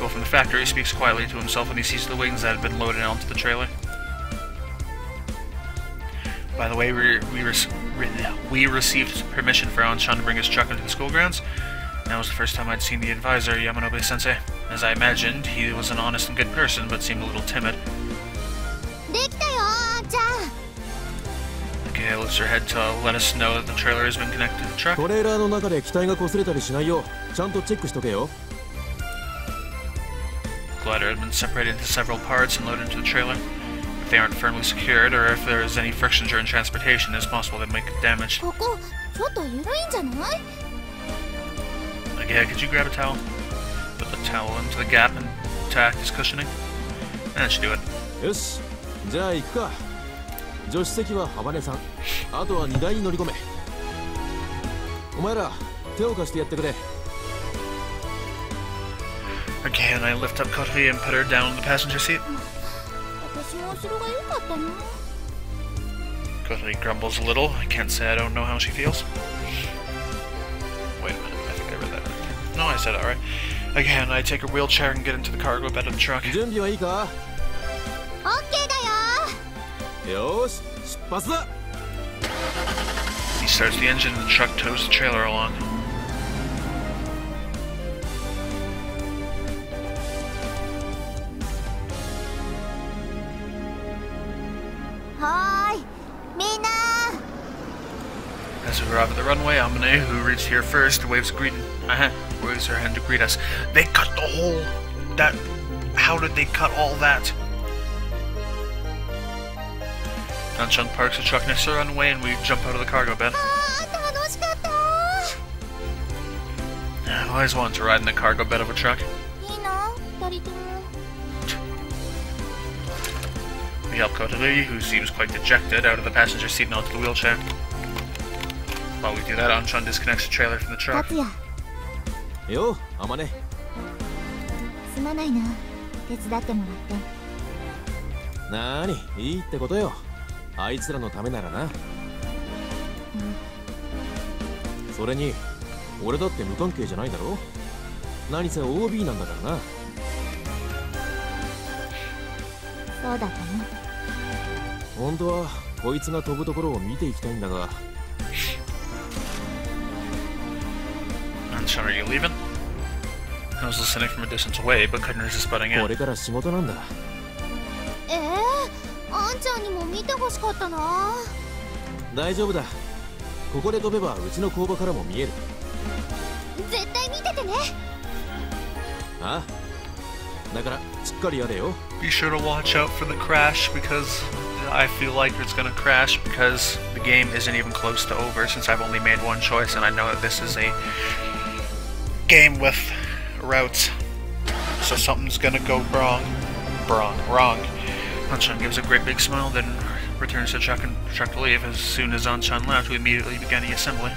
[SPEAKER 1] from the factory, speaks quietly to himself when he sees the wings that had been loaded onto the trailer. By the way, we received permission for Anshan to bring his truck into the school grounds. That was the first time I'd seen the advisor, Yamanobe-sensei. As I imagined, he was an honest and good person, but seemed a little timid.
[SPEAKER 2] できたよ、あんちゃん。
[SPEAKER 1] Okay, lifts her head to let us know that the trailer has been connected to the truck.
[SPEAKER 3] トレーラーの中で機体が擦れたりしないようちゃんとチェックしとけよ。
[SPEAKER 1] The glider had been separated into several parts and loaded into the trailer. If they aren't firmly secured, or if there is any friction during transportation, it's possible they might get damaged.
[SPEAKER 2] ここちょっと緩いんじゃない？
[SPEAKER 1] Okay, could you grab a towel? Put the towel into the gap and to act as cushioning. That should do it.
[SPEAKER 3] よし、じゃあ行くか。助手席はハバネさん。あとは荷台に乗り込め。お前ら手を貸してやってくれ。
[SPEAKER 1] Okay, and I lift up Kotori and put her down in the passenger seat.
[SPEAKER 2] 私も後ろが良かったな。
[SPEAKER 1] Kotori grumbles a little. I can't say I don't know how she feels. Wait a minute, I think I read that right. No, I said it alright. Again, I take her wheelchair and get into the cargo bed of the truck.
[SPEAKER 3] 準備はいいか？
[SPEAKER 2] オッケーだよ。
[SPEAKER 3] よーし、出発だ。
[SPEAKER 1] He starts the engine and the truck tows the trailer along.
[SPEAKER 2] はーい、みんな。
[SPEAKER 1] As we arrive at the runway, Amane, who reached here first, waves her hand to greet us. They cut the whole... That... How did they cut all that? Nanchan parks the truck next to the runway and we jump out of the cargo bed.
[SPEAKER 2] あー、楽しかった。
[SPEAKER 1] I've always wanted to ride in the cargo bed of a truck.
[SPEAKER 2] いいな、二人とも。
[SPEAKER 1] We help Kotori, who seems quite dejected, out of the passenger seat and onto the wheelchair. While we do that, Anchan disconnects the trailer from the truck.
[SPEAKER 2] 達也、
[SPEAKER 3] よ、あまね。
[SPEAKER 2] すまないな、手伝ってもらって。
[SPEAKER 3] なーに、いいってことよ。あいつらのためならな。それに、俺だって無関係じゃないだろ。何せ OB なんだからな。
[SPEAKER 2] そうだったね。
[SPEAKER 3] 本当はこいつが飛ぶところを見ていきたいんだが。
[SPEAKER 1] Anchan, are you leaving? I was listening from a distance away, but couldn't resist butting
[SPEAKER 3] こ
[SPEAKER 1] in.
[SPEAKER 3] れから仕事なんだ。
[SPEAKER 2] あんちゃんにも見てほしかったな。
[SPEAKER 3] 大丈夫だ。ここで飛べばうちの工場からも見える。
[SPEAKER 2] 絶対見ててね。
[SPEAKER 3] ああ、だからしっかりやれよ。
[SPEAKER 1] Be sure to watch out for the crash because I feel like it's gonna crash because the game isn't even close to over since I've only made one choice and I know that this is a game with routes. So something's gonna go wrong. Anchan gives a great big smile, then returns to the truck to leave. As soon as Anchan left, we immediately began the assembly.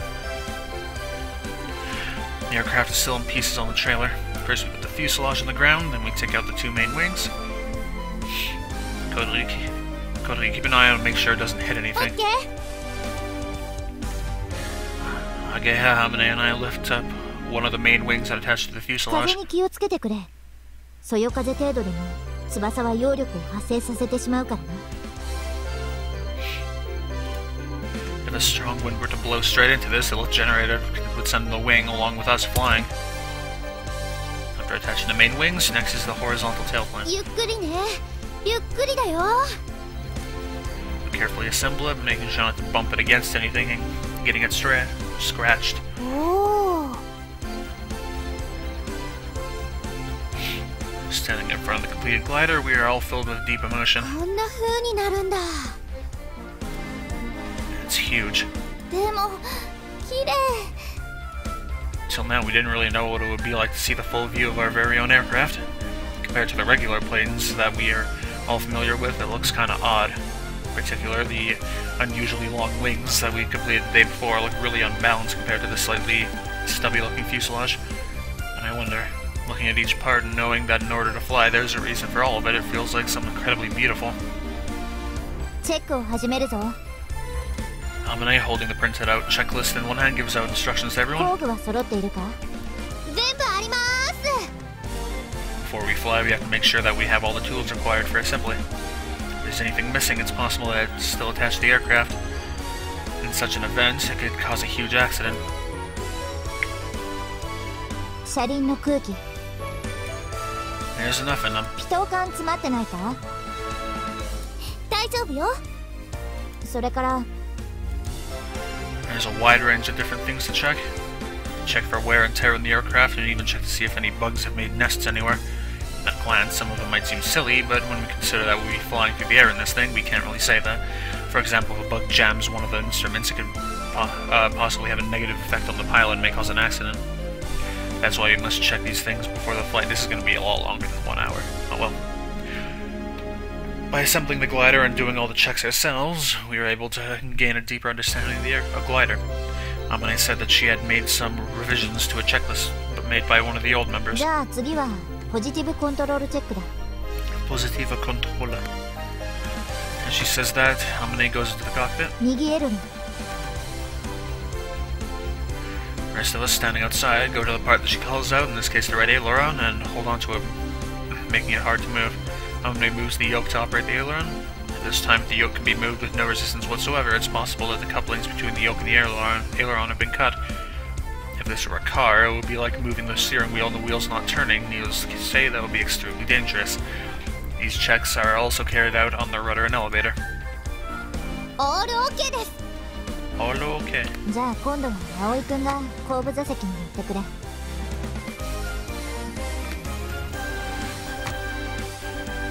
[SPEAKER 1] The aircraft is still in pieces on the trailer. First we put the fuselage on the ground, then we take out the two main wings. Kotori, keep an eye out and make sure it doesn't hit
[SPEAKER 2] オ
[SPEAKER 1] anything.
[SPEAKER 2] ッケー。
[SPEAKER 1] Ageha, Hamane, and I lift up one of the main wings that attached to the
[SPEAKER 2] 風
[SPEAKER 1] fuselage.
[SPEAKER 2] に気をつけてくれ。そよ風程度でも翼は揚力を発生させてしまうからな。
[SPEAKER 1] If a strong wind were to blow straight into this, the lift generator would send the wing along with us flying. After attaching the main wings, next is the horizontal tailplane.
[SPEAKER 2] ゆっくりね。ゆっくりだよ。
[SPEAKER 1] We carefully assemble it, making sure not to bump it against anything and getting it scratched.
[SPEAKER 2] おお。
[SPEAKER 1] Standing in front of the completed glider, we are all filled with deep emotion.
[SPEAKER 2] こんな風になるんだ。
[SPEAKER 1] It's huge.
[SPEAKER 2] でも綺麗。
[SPEAKER 1] Till now, we didn't really know what it would be like to see the full view of our very own aircraft. Compared to the regular planes that we are all familiar with, it looks kind of odd. In particular, the unusually long wings that we completed the day before look really unbalanced compared to the slightly stubby-looking fuselage. And I wonder, looking at each part and knowing that in order to fly there's a reason for all of it, it feels like something incredibly beautiful.
[SPEAKER 2] チェックを始めるぞ。
[SPEAKER 1] Amane, holding the printed out checklist in one hand, gives out instructions to
[SPEAKER 2] 工
[SPEAKER 1] everyone.
[SPEAKER 2] 具は揃っているか？全部あります。
[SPEAKER 1] Before we fly, we have to make sure that we have all the tools required for assembly. If there's anything missing, it's possible that it's still attached to the aircraft. In such an event, it could cause a huge accident.
[SPEAKER 2] 車輪の空気、
[SPEAKER 1] There's enough in them.
[SPEAKER 2] 気筒管詰まってないか？大丈夫よ。それから
[SPEAKER 1] There's a wide range of different things to check. Check for wear and tear in the aircraft, and even check to see if any bugs have made nests anywhere. At a glance, some of them might seem silly, but when we consider that we'll be flying through the air in this thing, we can't really say that. For example, if a bug jams one of the instruments, it could possibly have a negative effect on the pilot and may cause an accident. That's why you must check these things before the flight. This is going to be a lot longer than 1 hour. Oh well. By assembling the glider and doing all the checks ourselves, we were able to gain a deeper understanding of the glider. Amane said that she had made some revisions to a checklist made by one of the old members.
[SPEAKER 2] じゃあ次はポジティブコントロールチェックだ。
[SPEAKER 1] Positiva controller. And she says that, Amane goes into the cockpit.
[SPEAKER 2] 右エルロ。
[SPEAKER 1] The rest of us standing outside go to the part that she calls out, in this case the right aileron, and hold on to it, making it hard to move. Amane moves the yoke to operate the aileron. At this time, if the yoke can be moved with no resistance whatsoever, it's possible that the couplings between the yoke and the aileron have been cut. If this were a car, it would be like moving the steering wheel and the wheels not turning. Needless to say, that would be extremely dangerous. These checks are also carried out on the rudder and elevator.
[SPEAKER 2] オールオッケーです。
[SPEAKER 1] All okay.
[SPEAKER 2] じゃあ今度は葵くんが後部座席に乗ってくれ。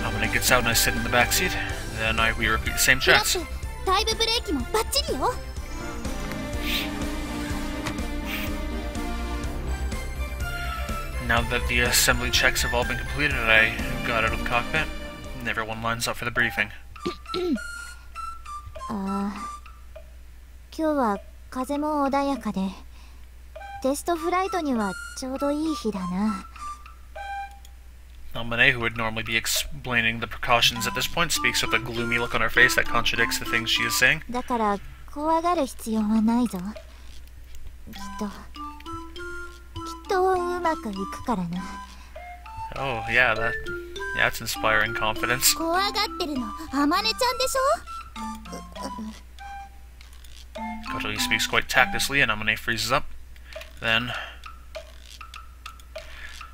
[SPEAKER 1] Amane gets out and I sit in the back seat. Then we repeat the same
[SPEAKER 2] フラッ
[SPEAKER 1] checks.
[SPEAKER 2] シュ、タイムブレーキもバッチリよ。
[SPEAKER 1] Now that the assembly checks have all been completed, I got out of the cockpit, and everyone lines up for the briefing.
[SPEAKER 2] ああ、今日は風も穏やかで、テストフライトにはちょうどいい日だな。
[SPEAKER 1] Amane, who would normally be explaining the precautions at this point, speaks with a gloomy look on her face that contradicts the things she is saying.
[SPEAKER 2] だから怖がる必要はないぞ。きっとうまくいくからな。
[SPEAKER 1] Oh, yeah, that's inspiring confidence.
[SPEAKER 2] 怖がってるのあまねちゃんでしょ。
[SPEAKER 1] Kotori speaks quite tactlessly, and Amane freezes up. Then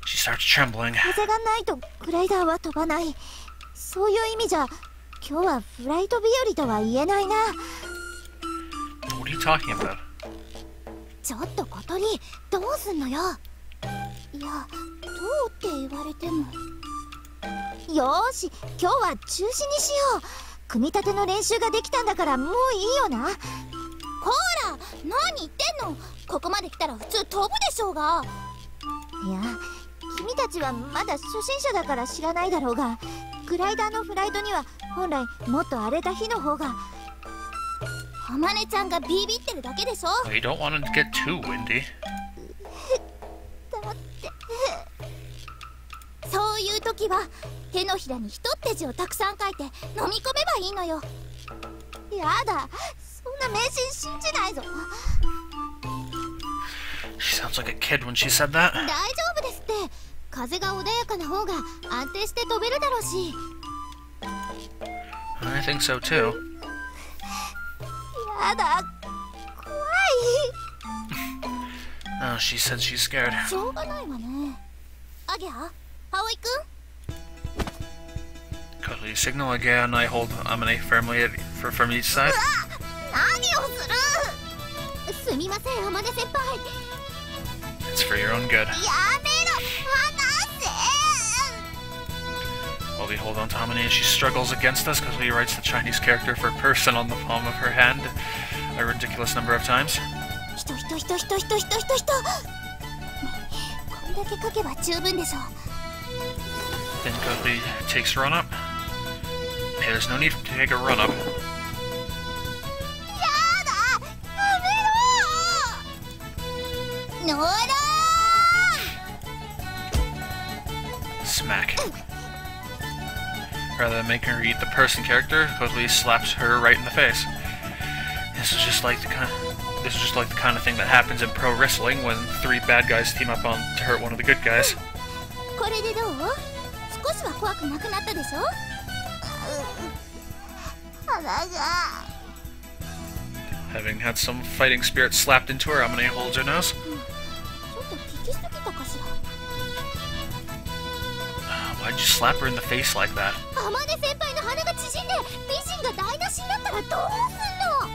[SPEAKER 1] she starts trembling.
[SPEAKER 2] 風がないとグライダーは飛ばない。そういう意味じゃ今日はフライト日和とは言えないな。
[SPEAKER 1] What are you talking about?
[SPEAKER 2] ちょっと小鳥どうすんのよ。いや、どうって言われても。よーし、今日は中止にしよう。組み立ての練習ができたんだからもういいよな。ほら、何言ってんの。ここまで来たら普通飛ぶでしょうが。いや、君たちはまだ初心者だから知らないだろうが、グライダーのフライトには本来もっと荒れた日の方が。あまねちゃんがビビってるだけでしょ。
[SPEAKER 1] Well, you don't want it to get too windy.
[SPEAKER 2] だってそういう時は手のひらに一手字をたくさん書いて飲み込めばいいのよ。やだ、そんな迷信信じないぞ。
[SPEAKER 1] She sounds like a kid when she said that.
[SPEAKER 2] 大丈夫ですって。風が穏やかな方が安定して飛べるだろうし。
[SPEAKER 1] I think so too.
[SPEAKER 2] やだ、怖い。
[SPEAKER 1] Oh, she said she's scared.
[SPEAKER 2] しょうがないわね。アゲハ、葵くん。
[SPEAKER 1] Kotori signal again, and I hold Amane firmly from each side.
[SPEAKER 2] 何をする。すみません、あまね先輩。
[SPEAKER 1] It's for your own good.
[SPEAKER 2] やめろ、離せ。
[SPEAKER 1] While we hold on to Amane, she struggles against us. Kotori writes the Chinese character for person on the palm of her hand a ridiculous number of times.
[SPEAKER 2] 人こんだけ書けば十分でしょ。
[SPEAKER 1] Then Kotori takes a run up. Hey, there's no need to take a run up.
[SPEAKER 2] やだ、やめろ。ノラ
[SPEAKER 1] Smack. Rather than making her eat the person character, Kotori slaps her right in the face. This is just like the kind of thing that happens in pro wrestling when three bad guys team up on to hurt one of the good guys.
[SPEAKER 2] これでどう？少しは怖くなくなったでしょ？鼻が。
[SPEAKER 1] Having had some fighting spirit slapped into her, Amane holds her nose.
[SPEAKER 2] ちょっと聞きすぎたかしら。
[SPEAKER 1] Why'd you slap her in the face like that?
[SPEAKER 2] あまね先輩の鼻が縮んで美人が台無しになったらどうすんの？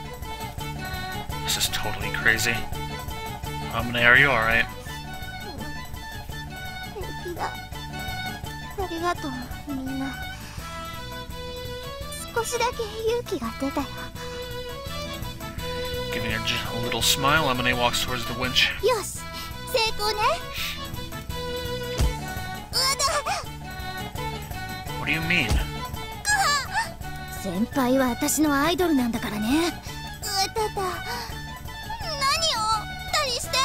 [SPEAKER 1] This is totally crazy. Amane, are you alright?
[SPEAKER 2] 平気だ。ありがとう、みんな。少しだけ勇気が出たよ。
[SPEAKER 1] Giving her a little smile, Amane walks towards the winch.
[SPEAKER 2] よし、成功ね。うだ。
[SPEAKER 1] What do you mean?
[SPEAKER 2] 先輩は私のアイドルなんだからね。うたた、何を何して。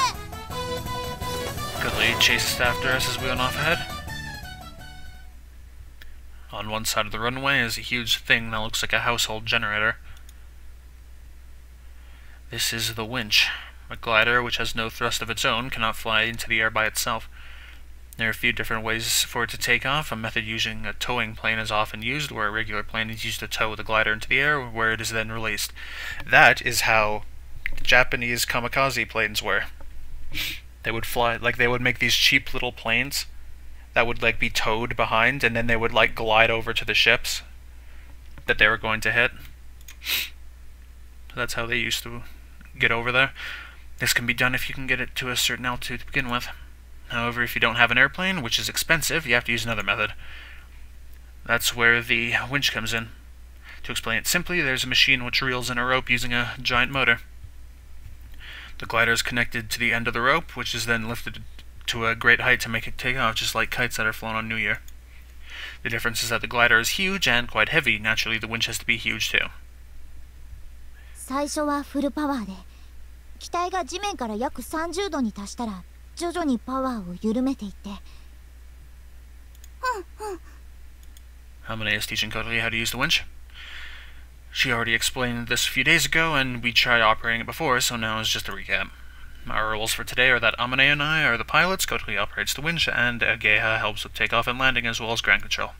[SPEAKER 1] Good lead chases after us as we went off ahead. On one side of the runway is a huge thing that looks like a household generator. This is the winch. A glider, which has no thrust of its own, cannot fly into the air by itself. There are a few different ways for it to take off. A method using a towing plane is often used, where a regular plane is used to tow the glider into the air, where it is then released. That is how Japanese kamikaze planes were. They would fly, like they would make these cheap little planes that would like be towed behind, and then they would like glide over to the ships that they were going to hit. That's how they used to get over there. This can be done if you can get it to a certain altitude to begin with. However, if you don't have an airplane, which is expensive, you have to use another method. That's where the winch comes in. To explain it simply, there's a machine which reels in a rope using a giant motor. The glider is connected to the end of the rope, which is then lifted to a great height to make it take off, just like kites that are flown on New Year. The difference is that the glider is huge and quite heavy. Naturally, the winch has to be huge too.
[SPEAKER 2] 最初はフルパワーで、機体が地面から約30度に達したら徐々にパワーを緩めていって。
[SPEAKER 1] Hamane is teaching Kotori how to use the winch. She already explained this a few days ago, and we tried operating it before, so now it's just a recap. Our rules for today are that Amane and I are the pilots, Kotori operates the winch, and Ageha helps with takeoff and landing as well as ground control.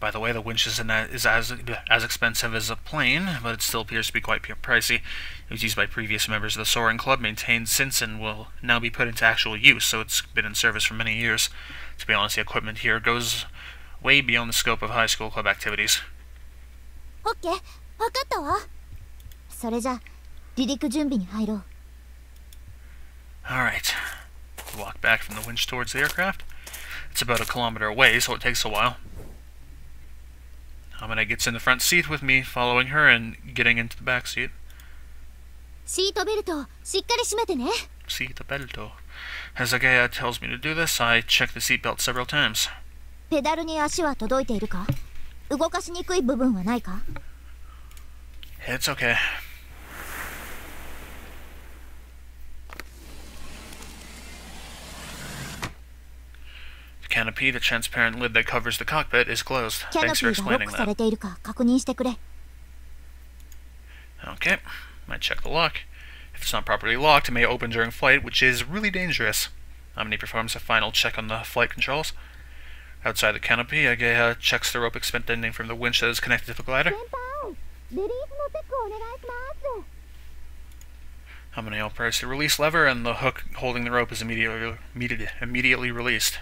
[SPEAKER 1] By the way, the winch is as expensive as a plane, but it still appears to be quite pricey. It was used by previous members of the Soaring Club, maintained since, and will now be put into actual use, so it's been in service for many years. To be honest, the equipment here goes way beyond the scope of high school club activities.
[SPEAKER 2] オッケー、わかったわ。それじゃ、離陸準備に入ろう。
[SPEAKER 1] Alright. Walk back from the winch towards the aircraft. It's about a kilometer away, so it takes a while. Amane gets in the front seat with me following her and getting into the back seat.
[SPEAKER 2] シートベルトしっかり締めてね。
[SPEAKER 1] Seat belto. As Agaya tells me to do this, I check the seatbelt several times.
[SPEAKER 2] ペダルに足は届いているか？動かしにくい部分はないか？
[SPEAKER 1] It's okay. The canopy, the transparent lid that covers the cockpit, is closed.
[SPEAKER 2] キャノ
[SPEAKER 1] Thanks
[SPEAKER 2] ピ
[SPEAKER 1] for
[SPEAKER 2] ーがロッ
[SPEAKER 1] explaining
[SPEAKER 2] クされ
[SPEAKER 1] that.
[SPEAKER 2] ているか確認してくれ。
[SPEAKER 1] Okay, I check the lock. If it's not properly locked, it may open during flight, which is really dangerous. Amane performs a final check on the flight controls. Outside the canopy, Ageha checks the rope extending from the winch that is connected to the glider.
[SPEAKER 2] 先輩、リリースのチェックお願いします。
[SPEAKER 1] Amane operates the release lever, and the hook holding the rope is immediately released.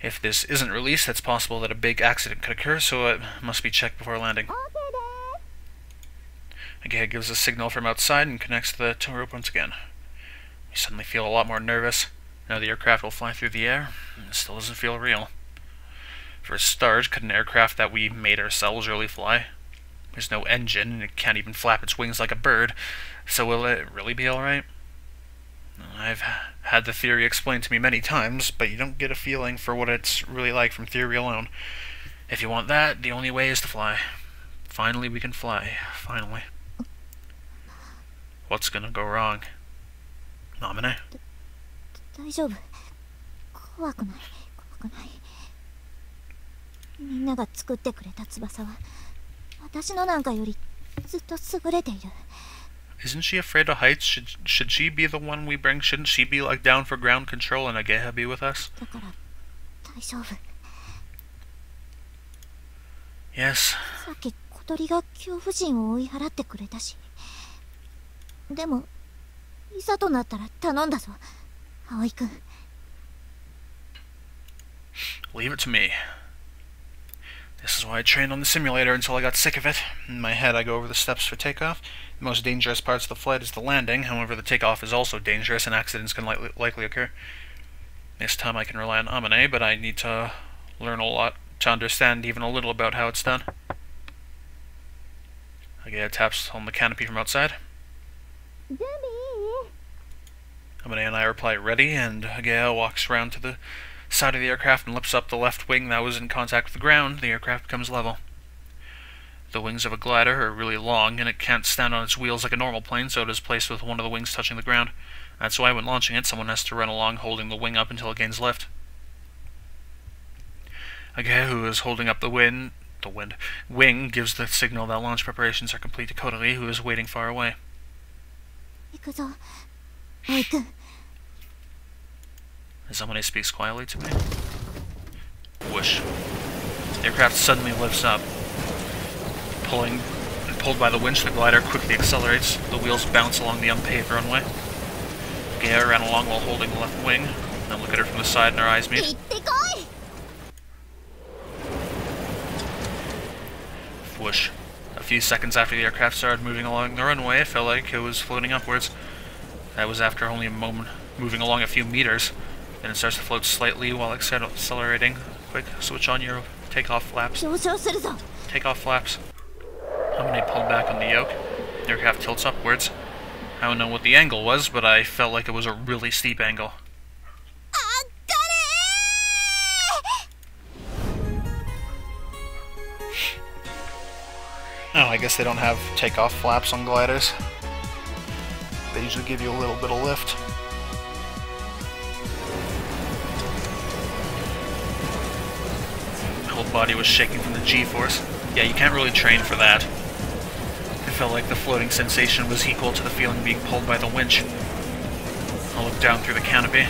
[SPEAKER 1] If this isn't released, it's possible that a big accident could occur, so it must be checked before landing.
[SPEAKER 2] オーケーです。
[SPEAKER 1] Agaya gives a signal from outside and connects the tow rope once again. We suddenly feel a lot more nervous. Now the aircraft will fly through the air, and it still doesn't feel real. For a start, could an aircraft that we made ourselves really fly? There's no engine, and it can't even flap its wings like a bird, so will it really be alright? I've had the theory explained to me many times, but you don't get a feeling for what it's really like from theory alone. If you want that, the only way is to fly. Finally we can fly. Finally. What's gonna go wrong? Amane?
[SPEAKER 2] 大丈夫。怖くない。怖くない。みんなが作ってくれた翼は私のなんかよりずっと優れている。
[SPEAKER 1] Isn't she afraid of heights? Should she be the one we bring? Shouldn't she be like down for ground control and Ageha be with us?
[SPEAKER 2] だから大丈夫。
[SPEAKER 1] Yes.
[SPEAKER 2] さっき小鳥が恐怖心を追い払ってくれたし。でもいざとなったら頼んだぞ、葵くん。
[SPEAKER 1] Leave it to me. This is why I trained on the simulator until I got sick of it. In my head, I go over the steps for takeoff. The most dangerous parts of the flight is the landing. However, the takeoff is also dangerous and accidents can likely occur. This time I can rely on Amane, but I need to learn a lot to understand even a little about how it's done. Agaya taps on the canopy from outside. Amane and I reply ready, and Agaya walks around to the side of the aircraft and lifts up the left wing that was in contact with the ground, the aircraft becomes level. The wings of a glider are really long, and it can't stand on its wheels like a normal plane, so it is placed with one of the wings touching the ground. That's why when launching it, someone has to run along holding the wing up until it gains lift. A guy who is holding up the wing gives the signal that launch preparations are complete to Kodali, who is waiting far away.
[SPEAKER 2] 行くぞ、青井君。
[SPEAKER 1] Somebody speaks quietly to me. Whoosh. The aircraft suddenly lifts up. Pulled by the winch, the glider quickly accelerates. The wheels bounce along the unpaved runway. Gaia ran along while holding the left wing. I look at her from the side and our eyes meet.
[SPEAKER 2] 行ってこい。
[SPEAKER 1] Whoosh. A few seconds after the aircraft started moving along the runway, it felt like it was floating upwards. That was after only a moment, moving along a few meters. Then it starts to float slightly while accelerating. Quick, switch on your takeoff flaps.
[SPEAKER 2] 上昇するぞ。
[SPEAKER 1] Takeoff flaps. Hamane pulled back on the yoke. The aircraft tilts upwards. I don't know what the angle was, but I felt like it was a really steep angle.
[SPEAKER 2] あっかれ
[SPEAKER 1] Oh, I guess they don't have takeoff flaps on gliders. They usually give you a little bit of lift. My whole body was shaking from the G-force. Yeah, you can't really train for that. I felt like the floating sensation was equal to the feeling being pulled by the winch. I looked down through the canopy.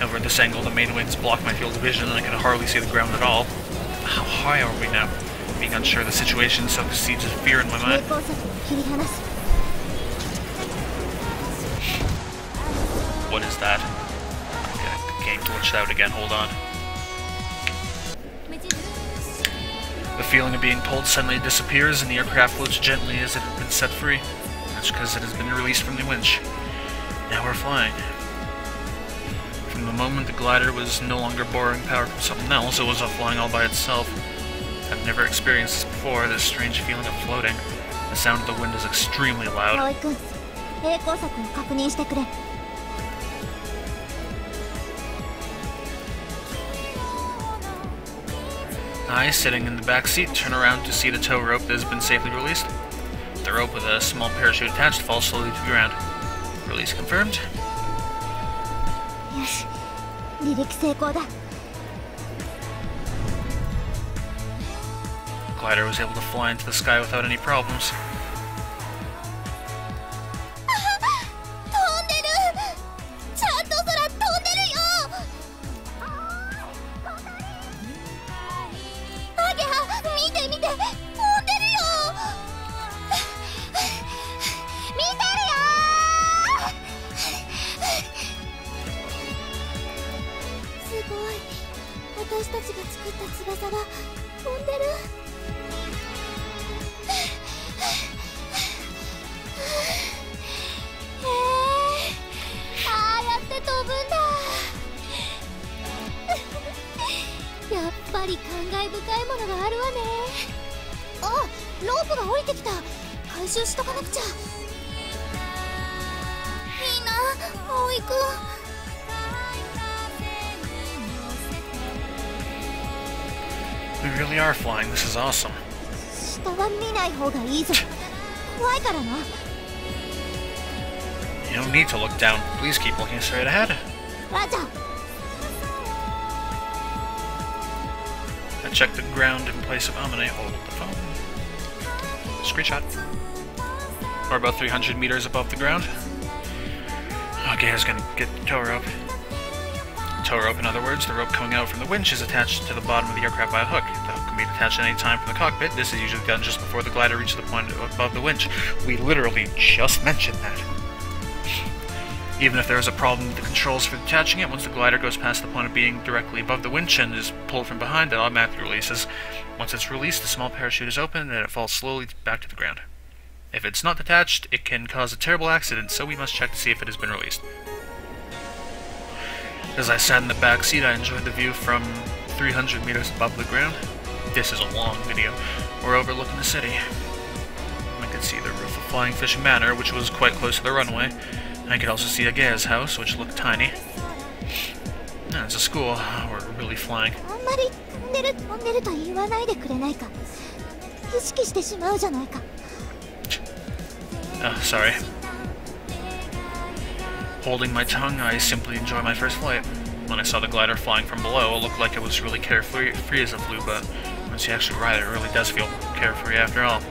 [SPEAKER 1] Over at this angle, the main wings block my field of vision, and I could hardly see the ground at all. How high are we now? Being unsure of the situation soaked seeds of fear in my
[SPEAKER 2] 平
[SPEAKER 1] mind.
[SPEAKER 2] 行策を切り離す。
[SPEAKER 1] What is that? Okay, the game glitched out again, hold on. The feeling of being pulled suddenly disappears and the aircraft floats gently as it had been set free. That's because it has been released from the winch. Now we're flying. From the moment the glider was no longer borrowing power from something else, it was flying all by itself. I've never experienced this before, this strange feeling of floating. The sound of the wind is extremely loud.
[SPEAKER 2] 青井君、平行策を確認してくれ。
[SPEAKER 1] I, sitting in the back seat, turn around to see the tow rope that has been safely released. The rope with a small parachute attached falls slowly to the ground. Release confirmed.
[SPEAKER 2] よし、離陸成功だ。
[SPEAKER 1] Glider was able to fly into the sky without any problems.
[SPEAKER 2] 飛んでる。ちゃんと空飛んでるよ。アゲハ、見て見て、飛んでるよ。見てるよ。すごい。私たちが作った翼が飛んでる。 ああやって飛ぶんだ。やっぱり感慨深いものがあるわね。あ、ロープが降りてきた。回収しとかなくちゃ。みんな、青井くん。
[SPEAKER 1] We really are flying, this is awesome.
[SPEAKER 2] 下は見ない方がいいぞ。怖いからな。
[SPEAKER 1] You don't need to look down. Please keep looking straight ahead.
[SPEAKER 2] ラジャー。
[SPEAKER 1] I checked the ground in place of Amane. Hold the phone. Screenshot. We're about 300 meters above the ground. Okay, I was gonna get the tow rope. Tow rope, in other words, the rope coming out from the winch is attached to the bottom of the aircraft by a hook. The hook can be detached at any time from the cockpit. This is usually done just before the glider reaches the point above the winch. We literally just mentioned that. Even if there is a problem with the controls for detaching it, once the glider goes past the point of being directly above the winch and is pulled from behind, it automatically releases. Once it's released, the small parachute is opened and it falls slowly back to the ground. If it's not detached, it can cause a terrible accident, so we must check to see if it has been released. As I sat in the back seat, I enjoyed the view from 300 meters above the ground. This is a long video. We're overlooking the city. I could see the roof of Flying Fish Manor, which was quite close to the runway. I could also see Agea's house, which looked tiny. Yeah, it's a school. We're really flying.
[SPEAKER 2] あんまり飛んでると言わないでくれないか。意識してしまうじゃないか。
[SPEAKER 1] Oh, sorry. Holding my tongue, I simply enjoy my first flight. When I saw the glider flying from below, it looked like it was really carefree as it flew, but once you actually ride it, it really does feel carefree after all.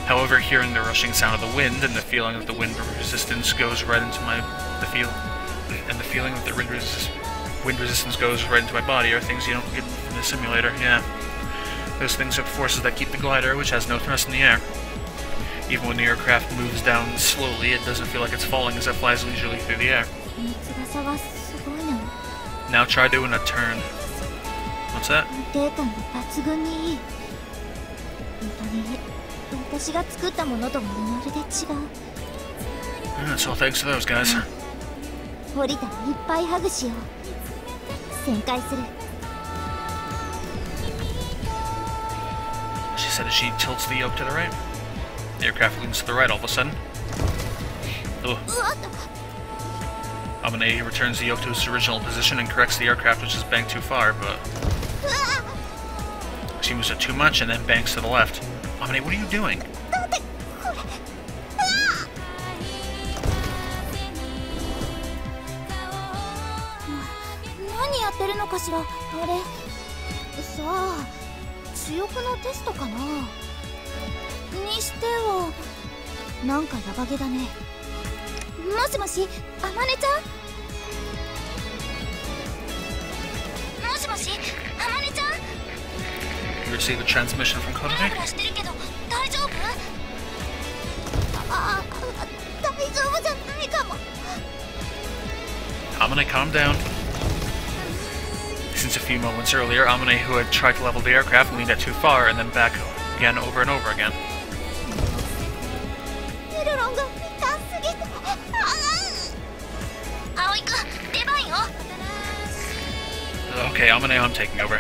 [SPEAKER 1] However, hearing the rushing sound of the wind and the feeling that the wind resistance goes right into the feeling that the wind resistance goes right into my body are things you don't get in the simulator. Yeah, those things are the forces that keep the glider, which has no thrust in the air. Even when the aircraft moves down slowly, it doesn't feel like it's falling as it flies leisurely through the air. Now try doing a turn. What's that? That's all thanks to those guys. She said as she tilts the yoke to the right. The aircraft leans to the right all of a sudden. Ugh. Amane returns the yoke to its original position and corrects the aircraft which is banked too far, but she moves it too much and then banks to the left. Amane, what are you doing? You received a transmission from Kotomi? Amane, calm down. Since a few moments earlier, Amane, who had tried to level the aircraft, leaned it too far and then back again over and over again. Okay, Amane, I'm taking over.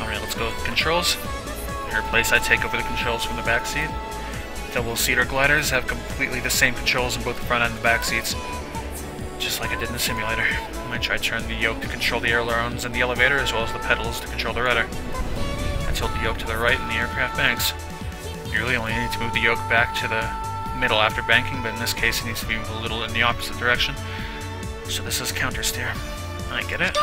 [SPEAKER 1] Alright, let's go with controls. In her place, I take over the controls from the back seat. Double-seater gliders have completely the same controls in both the front and the back seats, just like I did in the simulator. I try to turn the yoke to control the ailerons and the elevator, as well as the pedals to control the rudder. I tilt the yoke to the right and the aircraft banks. You really only need to move the yoke back to the middle after banking, but in this case it needs to be moved a little in the opposite direction. So this is counter steer. I get it.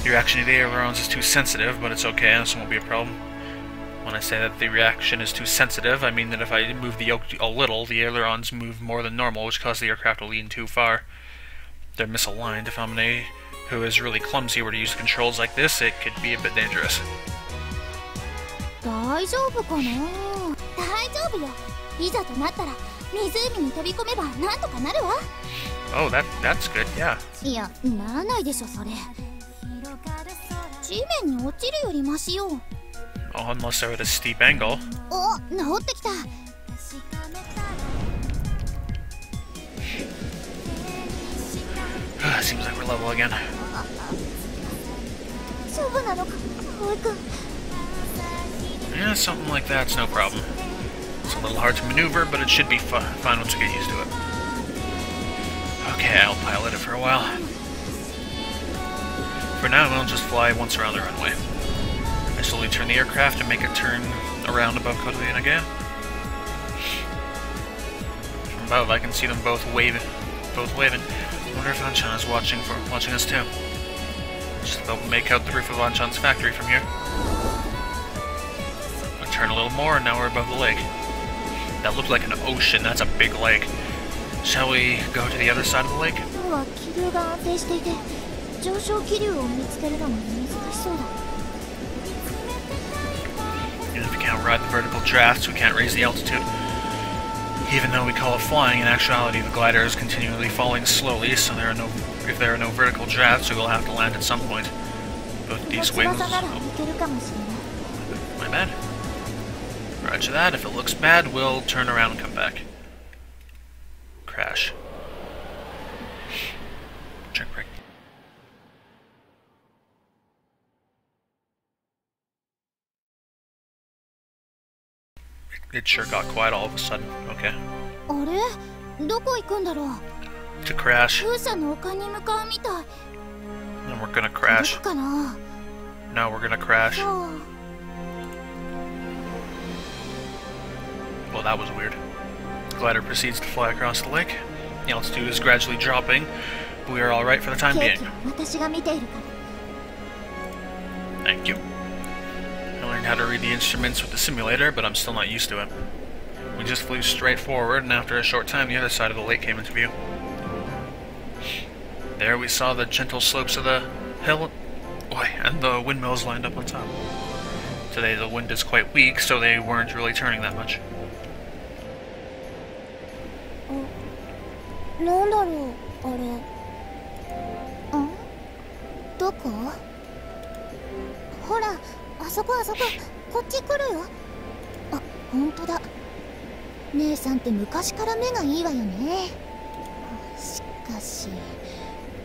[SPEAKER 1] The reaction to the ailerons is too sensitive, but it's okay, this won't be a problem. When I say that the reaction is too sensitive, I mean that if I move the yoke a little, the ailerons move more than normal, which causes the aircraft to lean too far. They're misaligned. If Amane, who is really clumsy, were to use controls like this, it could be a bit dangerous. Oh, that's good, yeah. Oh, unless they're at a steep angle. Seems like we're level again. Yeah, something like that's no problem. It's a little hard to maneuver, but it should be fine once we get used to it. Okay, I'll pilot it for a while. For now, I'll just fly once around the runway. I slowly turn the aircraft and make it turn around above Kotomi and Agea. From above, I can see them both waving. I wonder if Anchan is watching us too. Just about make out the roof of Anchan's factory from here. I turn a little more, and now we're above the lake. That looked like an ocean. That's a big lake. Shall we go to the other side of the lake? Even if we can't ride the vertical drafts, we can't raise the altitude. Even though we call it flying, in actuality the glider is continually falling slowly, so if there are no vertical drafts, we will have to land at some point. Both these wings... Oh, my bad. Roger that. If it looks bad, we'll turn around and come back. Crash. Drink break. It sure got quiet all of a sudden. Okay.
[SPEAKER 2] どこ行くんだろう。
[SPEAKER 1] To crash.
[SPEAKER 2] 風車の丘に向かうみたい。
[SPEAKER 1] And we're gonna
[SPEAKER 2] ど
[SPEAKER 1] crash.
[SPEAKER 2] こかな。
[SPEAKER 1] No, we're gonna crash.
[SPEAKER 2] そう。
[SPEAKER 1] Well, that was weird. The glider proceeds to fly across the lake. The altitude is gradually dropping, but we are alright for the time
[SPEAKER 2] ケー
[SPEAKER 1] being.
[SPEAKER 2] キは私が見ているから。
[SPEAKER 1] Thank you. I learned how to read the instruments with the simulator, but I'm still not used to it. We just flew straight forward, and after a short time, the other side of the lake came into view. There we saw the gentle slopes of the hill, and the windmills lined up on top. Today the wind is quite weak, so they weren't really turning that much.
[SPEAKER 2] なんだろうあれ。どこ？ほら、あそこあそこ、こっち来るよ。あ、本当だ。姉さんって昔から目がいいわよね。しかし、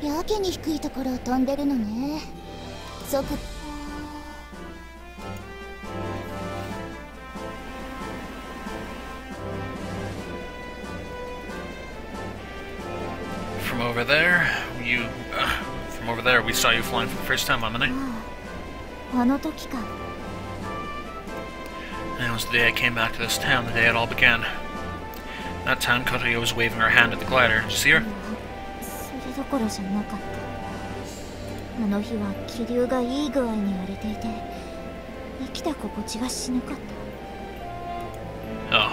[SPEAKER 2] やけに低いところを飛んでるのね。
[SPEAKER 1] From over there, we saw you flying for the first time on the night.
[SPEAKER 2] あの時か。
[SPEAKER 1] And it was the day I came back to this town, the day it all began. That time, Kotoyo was waving her hand at the glider. Did you see her?
[SPEAKER 2] それどころじゃなかった。あの日は気流がいい具合に割れていて、生きた心地がしなかった。
[SPEAKER 1] Oh.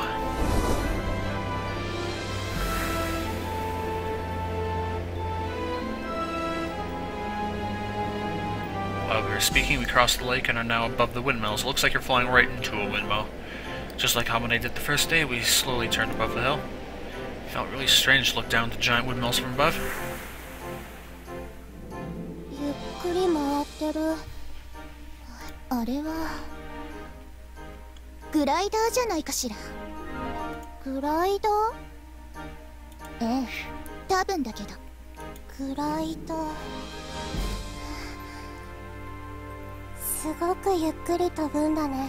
[SPEAKER 1] While we were speaking, we crossed the lake and are now above the windmills. It looks like you're flying right into a windmill. Just like how when I did the first day, we slowly turned above the hill. It felt really strange to look down at the giant windmills from above.
[SPEAKER 2] ゆっくり回ってる。あれはグライダーじゃないかしら。グライダー？ええ、多分だけど。グライダー。すごくゆっくり飛ぶんだね。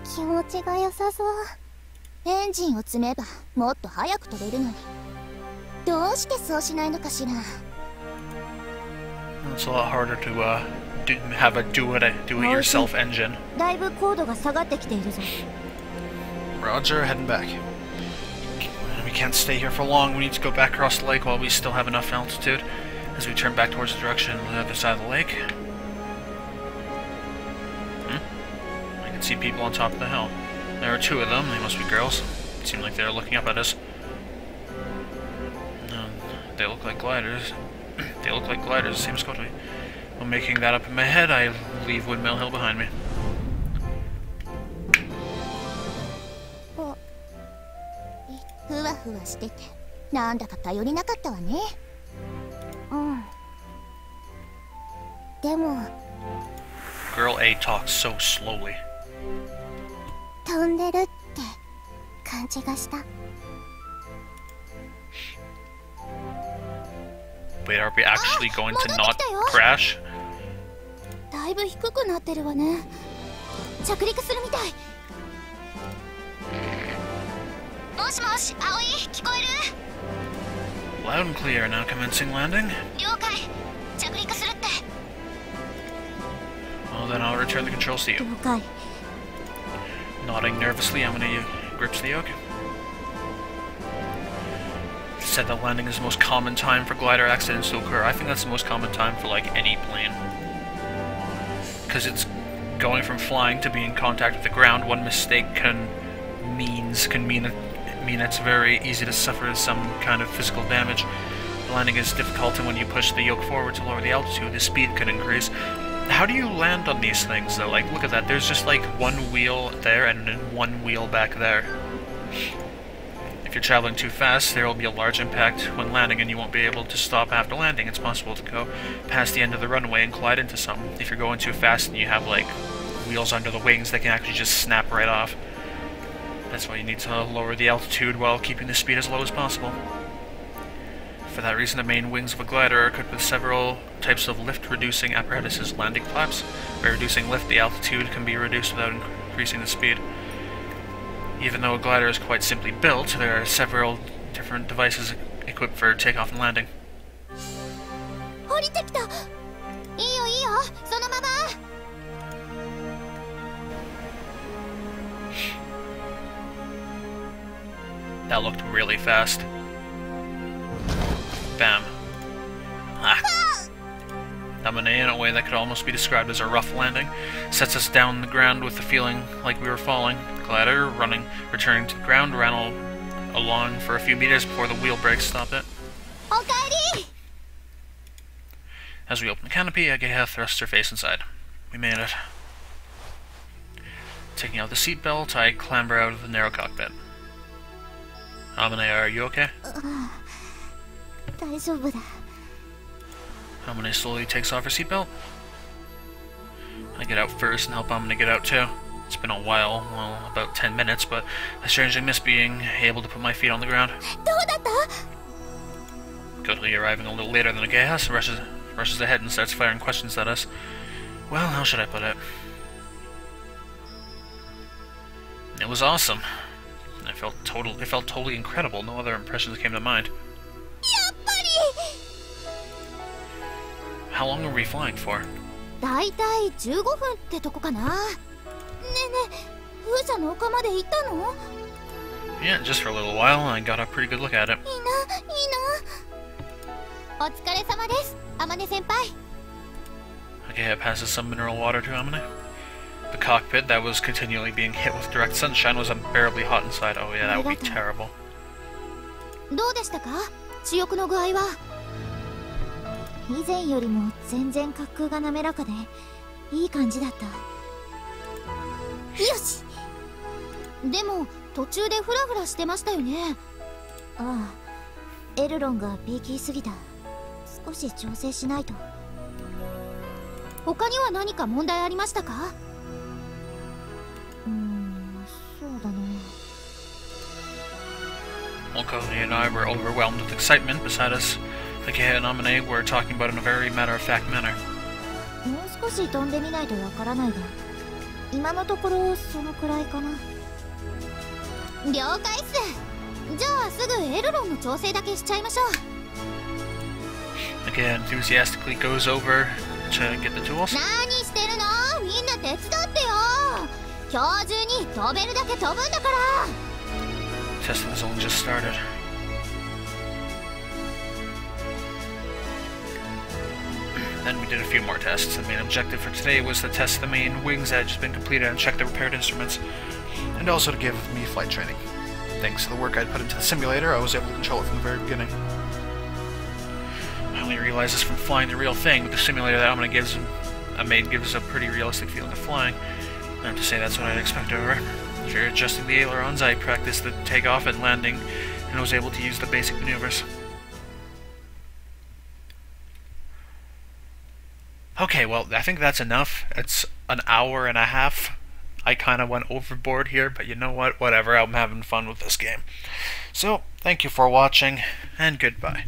[SPEAKER 2] 気持ちが良さそう。エンジンを積めばもっと早く飛べるのに。どうしてそうしないのかしら。
[SPEAKER 1] It's a lot harder to have a do-it-yourself engine.
[SPEAKER 2] だいぶ高度が下がってきているぞ。
[SPEAKER 1] Roger, heading back. We can't stay here for long. We need to go back across the lake while we still have enough altitude. As we turn back towards the direction on the other side of the lake. I can see people on top of the hill. There are two of them. They must be girls. It seemed like they were looking up at us. They look like gliders. They look like gliders, same as Kotoe. While making that up in my head, I leave Windmill Hill behind me.
[SPEAKER 2] ふわふわしててなんだか頼りなかったわね。でも
[SPEAKER 1] Girl A talks so slowly.
[SPEAKER 2] 飛んでるって感じがした。
[SPEAKER 1] Wait, are we actually going to not crash?
[SPEAKER 2] だいぶ低くなってるわね。着陸するみたい。もしもし、葵、聞こえる？
[SPEAKER 1] Loud and clear, now commencing landing.
[SPEAKER 2] 了解。着陸するって。
[SPEAKER 1] Well, then I'll return the controls to you.
[SPEAKER 2] 了解。
[SPEAKER 1] Nodding nervously, Amine grips the yoke. Said that landing is the most common time for glider accidents to occur. I think that's the most common time for like any plane. Because it's going from flying to being in contact with the ground. One mistake can mean it's very easy to suffer some kind of physical damage. The landing is difficult, and when you push the yoke forward to lower the altitude, the speed can increase. How do you land on these things though? Like, look at that, there's just like one wheel there and then one wheel back there. If you're traveling too fast, there will be a large impact when landing and you won't be able to stop after landing. It's possible to go past the end of the runway and collide into something. If you're going too fast and you have like wheels under the wings, they can actually just snap right off. That's why you need to lower the altitude while keeping the speed as low as possible. For that reason, the main wings of a glider are equipped with several types of lift-reducing apparatuses. Landing flaps. By reducing lift, the altitude can be reduced without increasing the speed. Even though a glider is quite simply built, there are several different devices equipped for takeoff and landing.
[SPEAKER 2] 降りてきた。いいよいいよ、そのまま。
[SPEAKER 1] That looked really fast. Bam. Ah. Amane, in a way that could almost be described as a rough landing, sets us down the ground with the feeling like we were falling. Glider, returning to the ground, ran along for a few meters before the wheel brakes stopped it.
[SPEAKER 2] おかえり。
[SPEAKER 1] As we opened the canopy, Ageha thrust her face inside. We made it. Taking out the seatbelt, I clamber out of the narrow cockpit. Amane, are you okay?
[SPEAKER 2] 大丈夫だ。
[SPEAKER 1] Amane slowly takes off her seatbelt. I get out first and help Amane get out too. It's been a while, well, about 10 minutes, but I strangely miss being able to put my feet on the ground.
[SPEAKER 2] どうだった？
[SPEAKER 1] Totally arriving a little later than Ageha, rushes ahead and starts firing questions at us. Well, how should I put it? It was awesome. It felt totally incredible. No other impressions came to mind.
[SPEAKER 2] やっぱり。
[SPEAKER 1] How long were we flying for?
[SPEAKER 2] だいたい15分ってとこかな。ねえねえ、風車の丘まで行ったの？
[SPEAKER 1] Yeah, just for a little while, I got a pretty good look at it.
[SPEAKER 2] いいな、いいな。お疲れ様です、天音先輩。
[SPEAKER 1] Ageha passes some mineral water to Amane. The cockpit that was continually being hit with direct sunshine was unbearably hot inside. Oh yeah, that would be terrible.
[SPEAKER 2] どうでしたか？主翼の具合は。以前よりも全然滑空が滑らかでいい感じだった。よし。でも途中でフラフラしてましたよね。ああ、エルロンがビーキーすぎた。少し調整しないと。他には何か問題ありましたか？そうだね。
[SPEAKER 1] Okoni and I were overwhelmed with excitement. Beside us, Ageha and Amane were talking about it in a very matter-of-fact manner.
[SPEAKER 2] もう少し飛んでみないとわからないが、今のところそのくらいかな。了解っす。じゃあすぐエルロンの調整だけしちゃいましょう。
[SPEAKER 1] Ageha enthusiastically goes over to get the tools.
[SPEAKER 2] 何してるの？みんな手伝ってよ。今日中に飛べるだけ飛ぶんだから。
[SPEAKER 1] Testing has only just started. Then we did a few more tests. The main objective for today was to test the main wings that had just been completed and check the repaired instruments, and also to give me flight training. Thanks to the work I'd put into the simulator, I was able to control it from the very beginning. I only realized this from flying the real thing. With the simulator that Amane gives a pretty realistic feeling of flying. I have to say that's what I'd expect of her. After adjusting the ailerons, I practiced the takeoff and landing, and was able to use the basic maneuvers. Okay, well, I think that's enough. It's an hour and a half. I kind of went overboard here, but you know what? Whatever, I'm having fun with this game. So, thank you for watching, and goodbye.